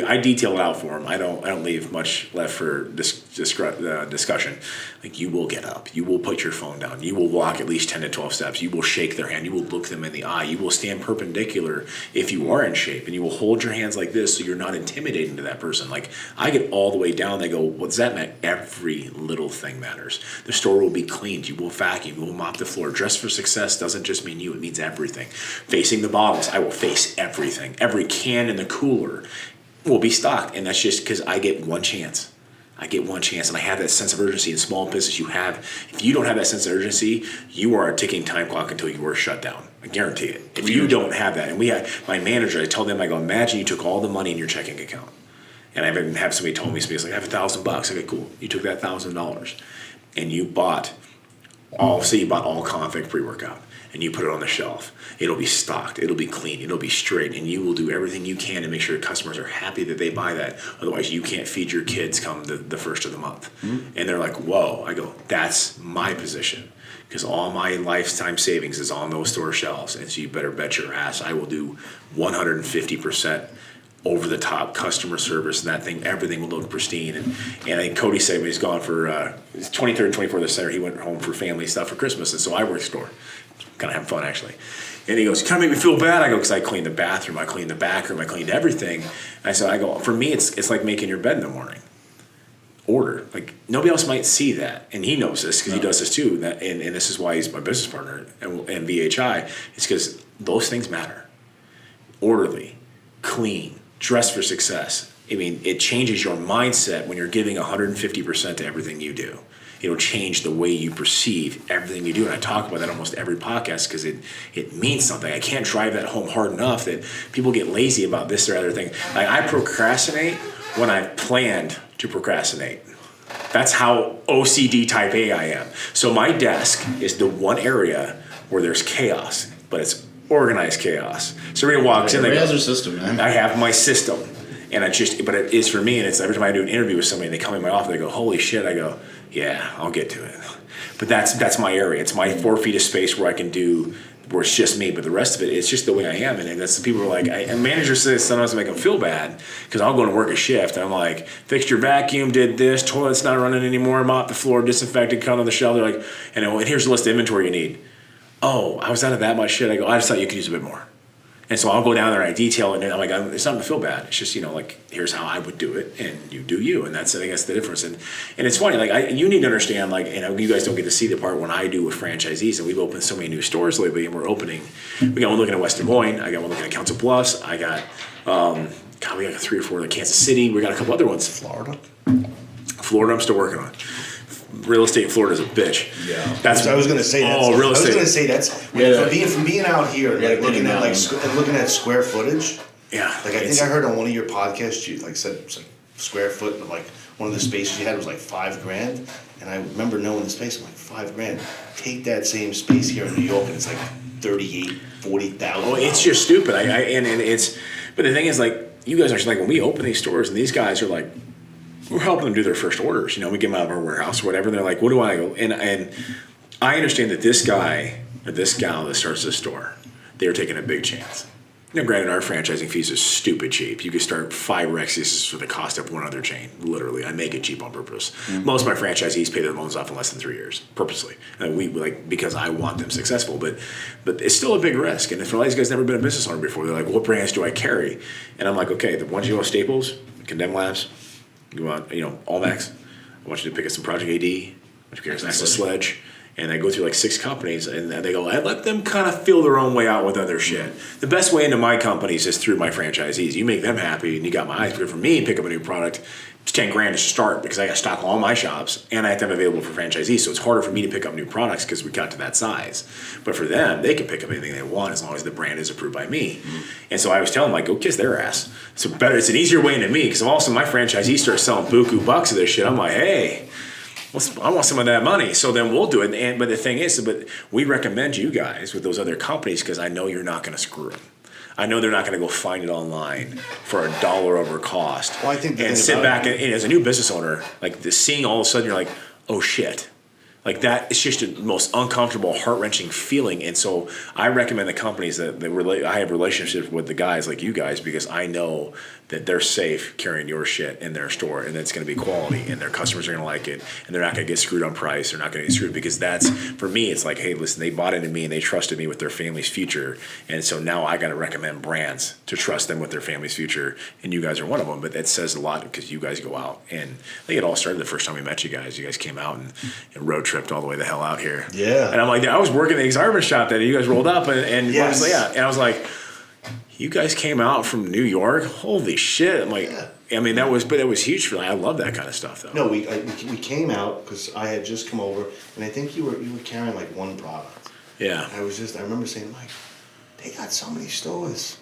I detail it out for them. I don't leave much left for discussion. Like, you will get up, you will put your phone down, you will walk at least 10 to 12 steps, you will shake their hand, you will look them in the eye, you will stand perpendicular if you are in shape, and you will hold your hands like this so you're not intimidating to that person. Like, I get all the way down, they go, what does that mean? Every little thing matters. The store will be cleaned, you will vacuum, you will mop the floor. Dress for success doesn't just mean you, it means everything. Facing the bottles, I will face everything. Every can in the cooler will be stocked, and that's just because I get one chance. And I have that sense of urgency in small business. If you don't have that sense of urgency, you are a ticking time clock until you are shut down. I guarantee it. If you don't have that, and my manager, I tell them, I go, imagine you took all the money in your checking account. And I've even had somebody told me, like, I have $1,000. I go, cool. You took that $1,000 and you bought all Config pre-workout, and you put it on the shelf. It'll be stocked, it'll be clean, it'll be straight, and you will do everything you can to make sure customers are happy that they buy that. Otherwise, you can't feed your kids come the first of the month. And they're like, whoa. I go, that's my position, because all my lifetime savings is on those store shelves, and so you better bet your ass I will do 150% over the top customer service, and that thing, everything will look pristine. And I think Cody said when he's gone for his 23rd and 24th this Saturday, he went home for family stuff for Christmas, and so I work the store. Kind of having fun, actually. And he goes, kind of make me feel bad. I go, because I cleaned the bathroom, I cleaned the back room, I cleaned everything. And I go, for me, it's like making your bed in the morning. Order. Like, nobody else might see that. And he knows this because he does this too. And this is why he's my business partner and VHI. It's because those things matter. Orderly, clean, dress for success. I mean, it changes your mindset when you're giving 150% to everything you do. It'll change the way you perceive everything you do. And I talk about that almost every podcast because it means something. I can't drive that home hard enough that people get lazy about this or other thing. Like, I procrastinate when I've planned to procrastinate. That's how OCD type A I am. So my desk is the one area where there's chaos, but it's organized chaos. So everybody walks in,
Everybody has their system, man.
I have my system. And but it is for me, and it's every time I do an interview with somebody and they come in my office, they go, holy shit, I go, yeah, I'll get to it. But that's my area. It's my 4 feet of space where I can do, where it's just me, but the rest of it, it's just the way I am. And that's the people are like, and managers say sometimes make them feel bad because I'll go to work a shift. And I'm like, fixed your vacuum, did this, toilet's not running anymore, mop the floor, disinfected, cut on the shelf. They're like, and here's the list of inventory you need. Oh, I was out of that much shit. I go, I just thought you could use a bit more. And so I'll go down there and I detail it, and I'm like, it's not to feel bad. It's just, like, here's how I would do it, and you do you, and I think that's the difference. And it's funny, like, you need to understand, like, you guys don't get to see the part when I do with franchisees, and we've opened so many new stores lately, and we got one looking at West Des Moines, I got one looking at Council Bluffs, I got, we got 3 or 4 in Kansas City, we got a couple other ones. Florida, I'm still working on. Real estate in Florida is a bitch.
Yeah, that's what I was gonna say.
Real estate.
I was gonna say that's from being out here, like looking at square footage.
Yeah,
like I think I heard on one of your podcasts, you said it's like square foot of like one of the spaces you had was like $5,000, and I remember knowing the space. I'm like $5,000. Take that same space here in New York, and it's like $38,000-$40,000.
Oh, it's just stupid. But the thing is, like, you guys are like, when we open these stores, and these guys are like, we're helping them do their first orders. We get them out of our warehouse or whatever. And they're like, what do I go? And I understand that this guy or this gal that starts this store, they're taking a big chance. Granted, our franchising fees are stupid cheap. You could start 5X for the cost of one other chain. Literally, I make it cheap on purpose. Mm-hmm. Most of my franchisees pay their loans off in less than 3 years, purposely. And because I want them successful. But it's still a big risk. And for a lot of these guys, never been a business owner before. They're like, what brands do I carry? And I'm like, okay, the ones you go Staples, Condemned Labz, you want, Allmax. I want you to pick up some Project AD. I want you to pick up some Access Sledge. And I go through like 6 companies, and they go, I let them kind of feel their own way out with other shit. The best way into my companies is through my franchisees. You make them happy, and you got my eyes. But for me, pick up a new product, it's $10,000 to start because I got to stock all my shops, and I have to have available for franchisees. So it's harder for me to pick up new products because we got to that size. But for them, they can pick up anything they want as long as the brand is approved by me. Mm-hmm. And so I was telling them, like, go kiss their ass. It's an easier way into me because all of a sudden my franchisees start selling buku bucks of this shit. I'm like, hey, I want some of that money, so then we'll do it. But the thing is, we recommend you guys with those other companies because I know you're not going to screw them. I know they're not going to go find it online for $1 over cost.
Well, I think
and sit back and as a new business owner, like seeing all of a sudden you're like, oh shit. Like that, it's just the most uncomfortable, heart-wrenching feeling. And so I recommend the companies that I have relationships with the guys like you guys because I know that they're safe carrying your shit in their store and it's going to be quality and their customers are going to like it and they're not going to get screwed on price. They're not going to get screwed because that's, for me, it's like, hey, listen, they bought into me and they trusted me with their family's future. And so now I got to recommend brands to trust them with their family's future. And you guys are one of them, but that says a lot because you guys go out. And I think it all started the first time we met you guys. You guys came out and road tripped all the way the hell out here.
Yeah.
And I'm like, I was working at the Exarban shop that you guys rolled up and
yes.
And I was like, you guys came out from New York? Holy shit. I'm like, yeah. I mean, that was huge for me. I love that kind of stuff, though.
No, we came out because I had just come over, and I think you were carrying like one product.
Yeah.
I remember saying, Mike, they got so many stores.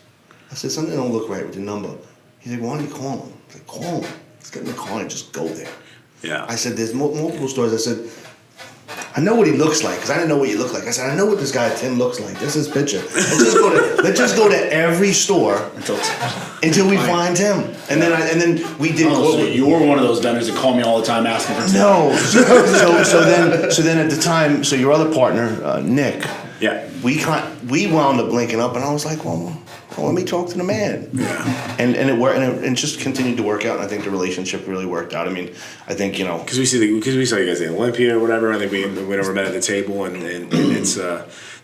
I said, something don't look right with the number. He's like, why don't you call them? I said, call them. Let's get in the car and just go there.
Yeah.
I said, there's multiple stores. I said, I know what he looks like because I didn't know what you look like. I said, I know what this guy Tim looks like. This is his picture. Let's just go to every store until we find him. And then we did.
Oh, so you were one of those vendors that call me all the time asking for.
No. So then at the time, so your other partner, Nick.
Yeah.
We wound up linking up, and I was like, well, let me talk to the man.
Yeah.
And it worked, and it just continued to work out. And I think the relationship really worked out. I mean, I think because
we saw you guys in Olympia or whatever. I think we never met at the table, and it's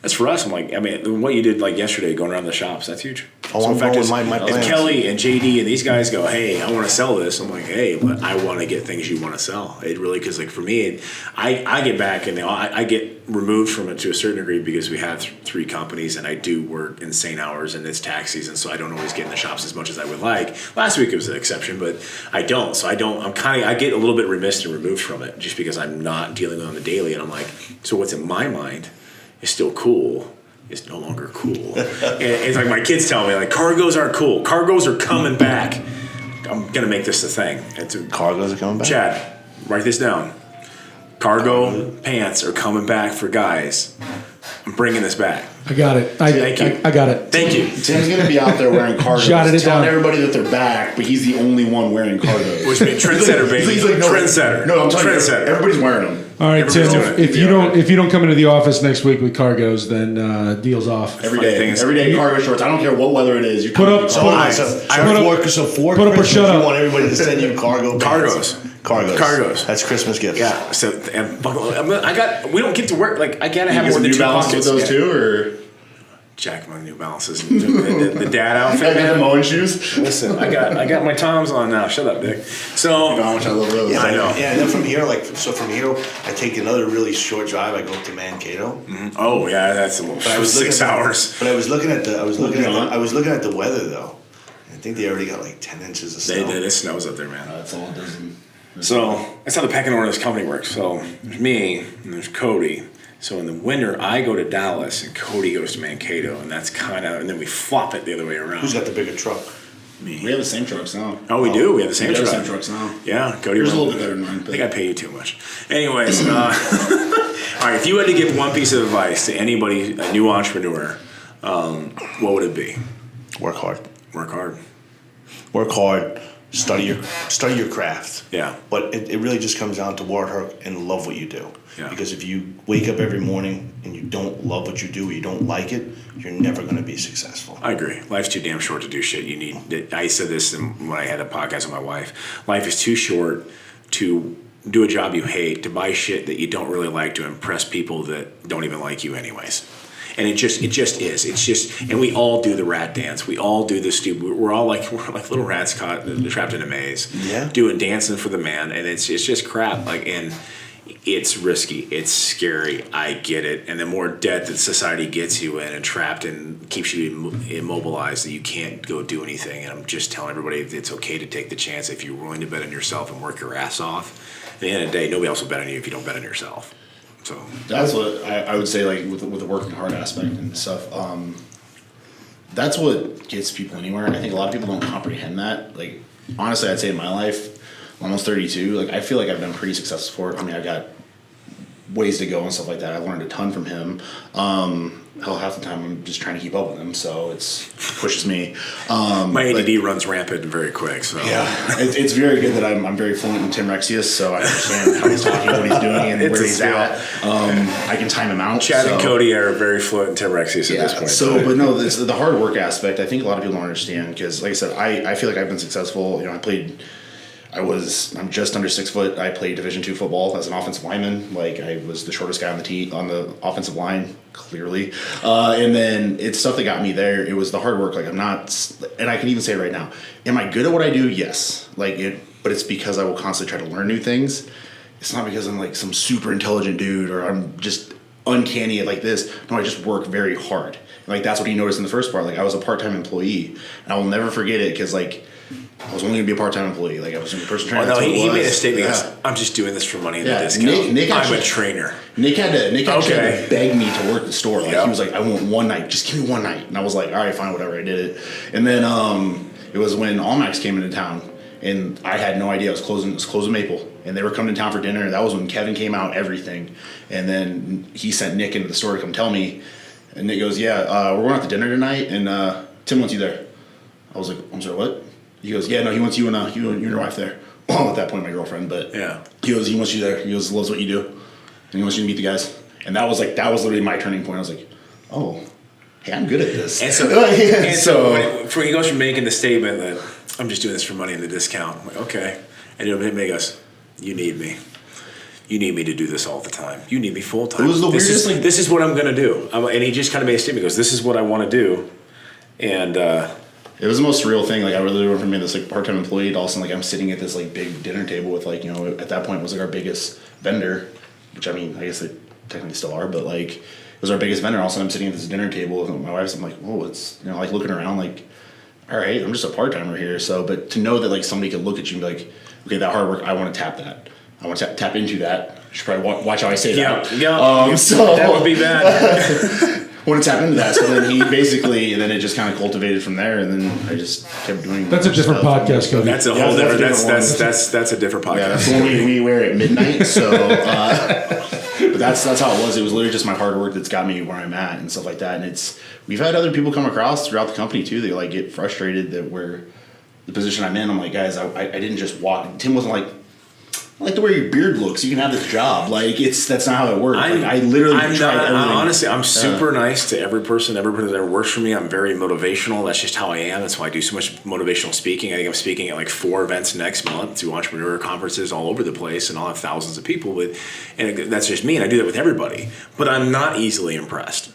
that's for us. I'm like, I mean, what you did like yesterday, going around the shops, that's huge.
Oh, so in fact,
if Kelly and JD and these guys go, hey, I want to sell this. I'm like, hey, but I want to get things you want to sell. It really, because like for me, I get back and I get removed from it to a certain degree because we have 3 companies and I do work insane hours and it's tax season, so I don't always get in the shops as much as I would like. Last week it was an exception, but I don't. So I get a little bit remiss and removed from it just because I'm not dealing with it on the daily. And I'm like, so what's in my mind is still cool. Is no longer cool. And it's like my kids tell me, like, cargos aren't cool. Cargos are coming back. I'm gonna make this a thing.
Cargos are coming back?
Chad, write this down. Cargo pants are coming back for guys. I'm bringing this back.
I got it.
Thank you.
I got it.
Thank you.
Tim's gonna be out there wearing cargos, telling everybody that they're back, but he's the only one wearing cargos.
Which means trendsetter, baby.
He's like, no,
trendsetter.
No, I'm telling you,
trendsetter.
everybody's wearing them.
All right, Tim. If you don't come into the office next week with cargos, then deal's off.
Every day cargo shorts. I don't care what weather it is. You
put up or shut up.
You want everybody to send you cargo pants.
Cargos.
That's Christmas gifts.
Yeah. So we don't get to work. Like I gotta have more than
New
2
Balance
pockets
with those too, or
Jack my New Balances. The dad outfit.
I got the mowing shoes.
Listen, I got my Toms on now. Shut up, Dick. So
You know how much I love those.
Yeah,
I know.
Yeah, and then from here, I take another really short drive. I go up to Mankato.
oh yeah, that's a little
But I was looking
6
at the-
hours.
But I was looking at the weather though. I think they already got like 10 inches of
They
snow.
did. It snows up there, man.
That's all it does.
So that's how the pecking order of this company works. So there's me and there's Cody. So in the winter, I go to Dallas and Cody goes to Mankato, and that's and then we flop it the other way around.
Who's got the bigger truck?
Me.
We have the same trucks now.
Oh, we do. We have the same
We have the
truck.
same trucks now.
Yeah, Cody.
Yours is a
runs-
little bit better than mine,
I
but-
think I pay you too much. Anyways, all right. If you had to give one piece of advice to anybody, a new entrepreneur, what would it be?
Work hard.
Work hard.
Work hard. Study your craft.
Yeah.
But it really just comes down to work hard and love what you do.
Yeah.
Because if you wake up every morning and you don't love what you do, or you don't like it, you're never going to be successful.
I agree. Life's too damn short to do shit. You need. I said this when I had a podcast with my wife. Life is too short to do a job you hate, to buy shit that you don't really like, to impress people that don't even like you anyways. And it just is. It's just, and we all do the rat dance. We all do the stupid. We're like little rats trapped in a maze.
Yeah.
Doing dancing for the man, and it's just crap. And it's risky. It's scary. I get it. And the more debt that society gets you in and trapped and keeps you immobilized, that you can't go do anything. And I'm just telling everybody it's okay to take the chance if you're willing to bet on yourself and work your ass off. At the end of the day, nobody else will bet on you if you don't bet on yourself. So
That's what I would say, like with the working hard aspect and stuff. That's what gets people anywhere, and I think a lot of people don't comprehend that. Like honestly, I'd say in my life, I'm almost 32. Like I feel like I've been pretty successful for it. I mean, I got ways to go and stuff like that. I learned a ton from him. Hell, half the time I'm just trying to keep up with him, so it pushes me.
my ADD runs rampant and very quick. So
Yeah, it's very good that I'm very fluent in Tim Rexius, so I understand how he's talking, what he's doing, and
It's
where
a
he's
skill.
at. I can time him out.
Chad and
so-
Cody are very fluent in Tim Rexius at this point.
So, but no, the hard work aspect, I think a lot of people don't understand because, like I said, I feel like I've been successful. You know, I'm just under 6 foot. I played Division II football as an offensive lineman. Like I was the shortest guy on the offensive line, clearly. And then it's stuff that got me there. It was the hard work. Like I'm not, and I can even say it right now. Am I good at what I do? Yes. But it's because I will constantly try to learn new things. It's not because I'm like some super intelligent dude or I'm just uncanny at like this. No, I just work very hard. Like that's what he noticed in the first part. Like I was a part-time employee, and I will never forget it because like I was only gonna be a part-time employee. Like I was a person trainer.
no,
that's what it
he made a
was.
statement. He
Yeah.
goes, I'm just doing this for money and
Yeah,
the discount.
Nick
I'm
actually-
a trainer.
Nick had
Okay.
to beg me to work the store. Like
Yep.
he was like, I want one night. Just give me one night. And I was like, all right, fine, whatever. I did it. And then it was when Allmax came into town, and I had no idea. It was closing Maple, and they were coming to town for dinner. And that was when Kevin came out, everything. And then he sent Nick into the store to come tell me. And Nick goes, yeah, we're going out to dinner tonight, and Tim wants you there. I was like, I'm sorry, what? He goes, yeah, no, he wants you and your wife there. Well, at that point, my girlfriend, but
Yeah.
he wants you there. He goes, loves what you do, and he wants you to meet the guys. And that was literally my turning point. I was like, oh, hey, I'm good at this.
And so, when he goes from making the statement that I'm just doing this for money and the discount, I'm like, okay. And he goes, you need me. You need me to do this all the time. You need me full time.
It was the
this
weirdest,
is, this is what I'm going to do. And he just kind of made a statement. He goes, this is what I want to do. And
it was the most surreal thing. Like I really went from being this like part-time employee to all of a sudden like I'm sitting at this like big dinner table with like, you know, at that point it was like our biggest vendor, which I mean, I guess they technically still are, but like it was our biggest vendor. All of a sudden I'm sitting at this dinner table with my wife. So I'm like, whoa, it's, you know, like looking around like, all right, I'm just a part-timer here. So, but to know that like somebody could look at you and be like, okay, that hard work, I want to tap that. I want to tap into that. You should probably watch how I say that.
Yeah.
So
that would be bad.
want to tap into that. So then he basically, and then it just kind of cultivated from there. And then I just kept doing.
That's a different
stuff.
podcast, Cody.
That's a
Yeah,
whole
that's
different.
a different
That's a different podcast.
Yeah, that's the one we wear at midnight. So, but that's how it was. It was literally just my hard work that's got me where I'm at and stuff like that. And we've had other people come across throughout the company too. They like get frustrated that we're the position I'm in. I'm like, guys, I didn't just walk. Tim wasn't like, I like the way your beard looks. You can have this job. Like that's not how it works. Like, I literally tried everything.
Honestly, I'm super nice to every person that ever works for me. I'm very motivational. That's just how I am. That's why I do so much motivational speaking. I think I'm speaking at like 4 events next month to entrepreneur conferences all over the place, and I'll have thousands of people. And that's just me, and I do that with everybody. But I'm not easily impressed.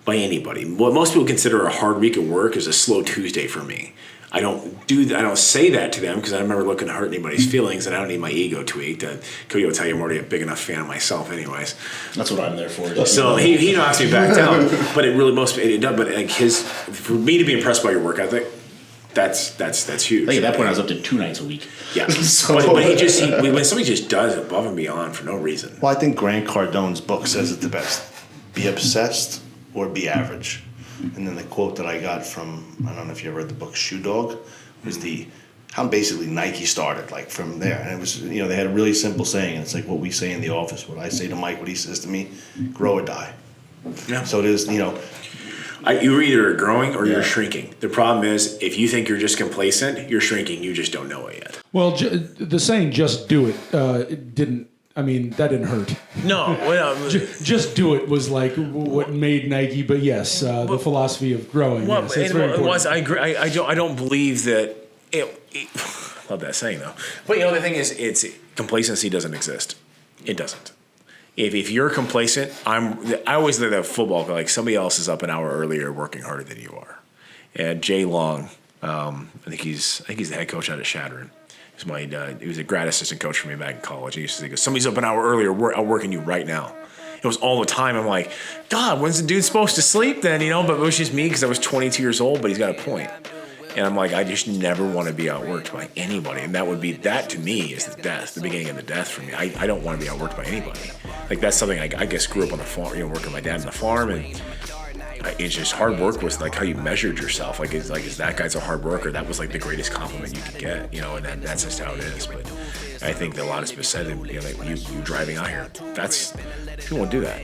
by anybody. What most people consider a hard week of work is a slow Tuesday for me. I don't say that to them because I never looking to hurt anybody's feelings, and I don't need my ego tweaked. Cody will tell you I'm already a big enough fan of myself, anyways.
That's what I'm there for.
So he knocks me back down, but it really it does. But like for me to be impressed by your work ethic, that's huge.
Like at that point, I was up to 2 nights a week.
Yeah, but when somebody just does above and beyond for no reason.
Well, I think Grant Cardone's book says it the best: be obsessed or be average. And then the quote that I got from, I don't know if you ever read the book Shoe Dog, was how basically Nike started, like from there. And it was, they had a really simple saying, and it's like what we say in the office, what I say to Mike, what he says to me, grow or die.
Yeah.
So it is,
you're either growing or you're shrinking. The problem is, if you think you're just complacent, you're shrinking, you just don't know it yet.
Well, the saying, just do it, that didn't hurt.
No. Well,
just do it was like what made Nike, but yes, the philosophy of growing.
Well,
yes, it's very important.
I agree. I don't believe that love that saying, though. But, the thing is, complacency doesn't exist. It doesn't. If you're complacent, I always think that football, like somebody else is up an hour earlier working harder than you are. And Jay Long, I think he's the head coach out of Shadron. He was a grad assistant coach for me back in college. He used to think, somebody's up an hour earlier outworking you right now. It was all the time. I'm like, God, when's the dude supposed to sleep then? But it was just me because I was 22 years old, but he's got a point. And I'm like, I just never want to be outworked by anybody. And that to me is the death, the beginning of the death for me. I don't want to be outworked by anybody. Like that's something I guess grew up on the farm, working with my dad on the farm, and it's just hard work was like how you measured yourself. Like is that guy's a hard worker? That was like the greatest compliment you could get, and that's just how it is. But I think that a lot of people said, like you driving out here, people won't do that.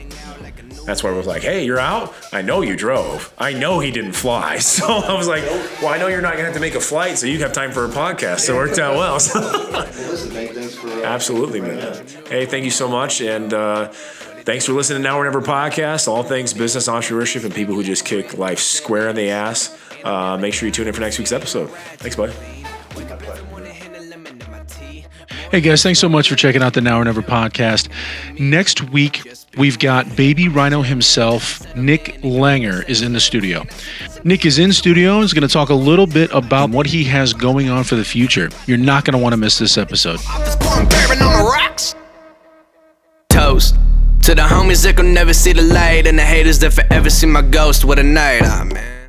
That's why I was like, hey, you're out? I know you drove. I know he didn't fly. So I was like, well, I know you're not going to have to make a flight, so you have time for a podcast. So it worked out well.
Listen, thanks for...
Absolutely, man. Hey, thank you so much. And thanks for listening to Now or Never podcast. All things business, entrepreneurship, and people who just kick life square in the ass. Make sure you tune in for next week's episode. Thanks, buddy.
Hey guys, thanks so much for checking out the Now or Never podcast. Next week, we've got Baby Rhino himself, Nick Langer, is in the studio. Nick is in studio and is going to talk a little bit about what he has going on for the future. You're not going to want to miss this episode.
Toast to the homies that could never see the light, and the haters that forever see my ghost. What a night, man.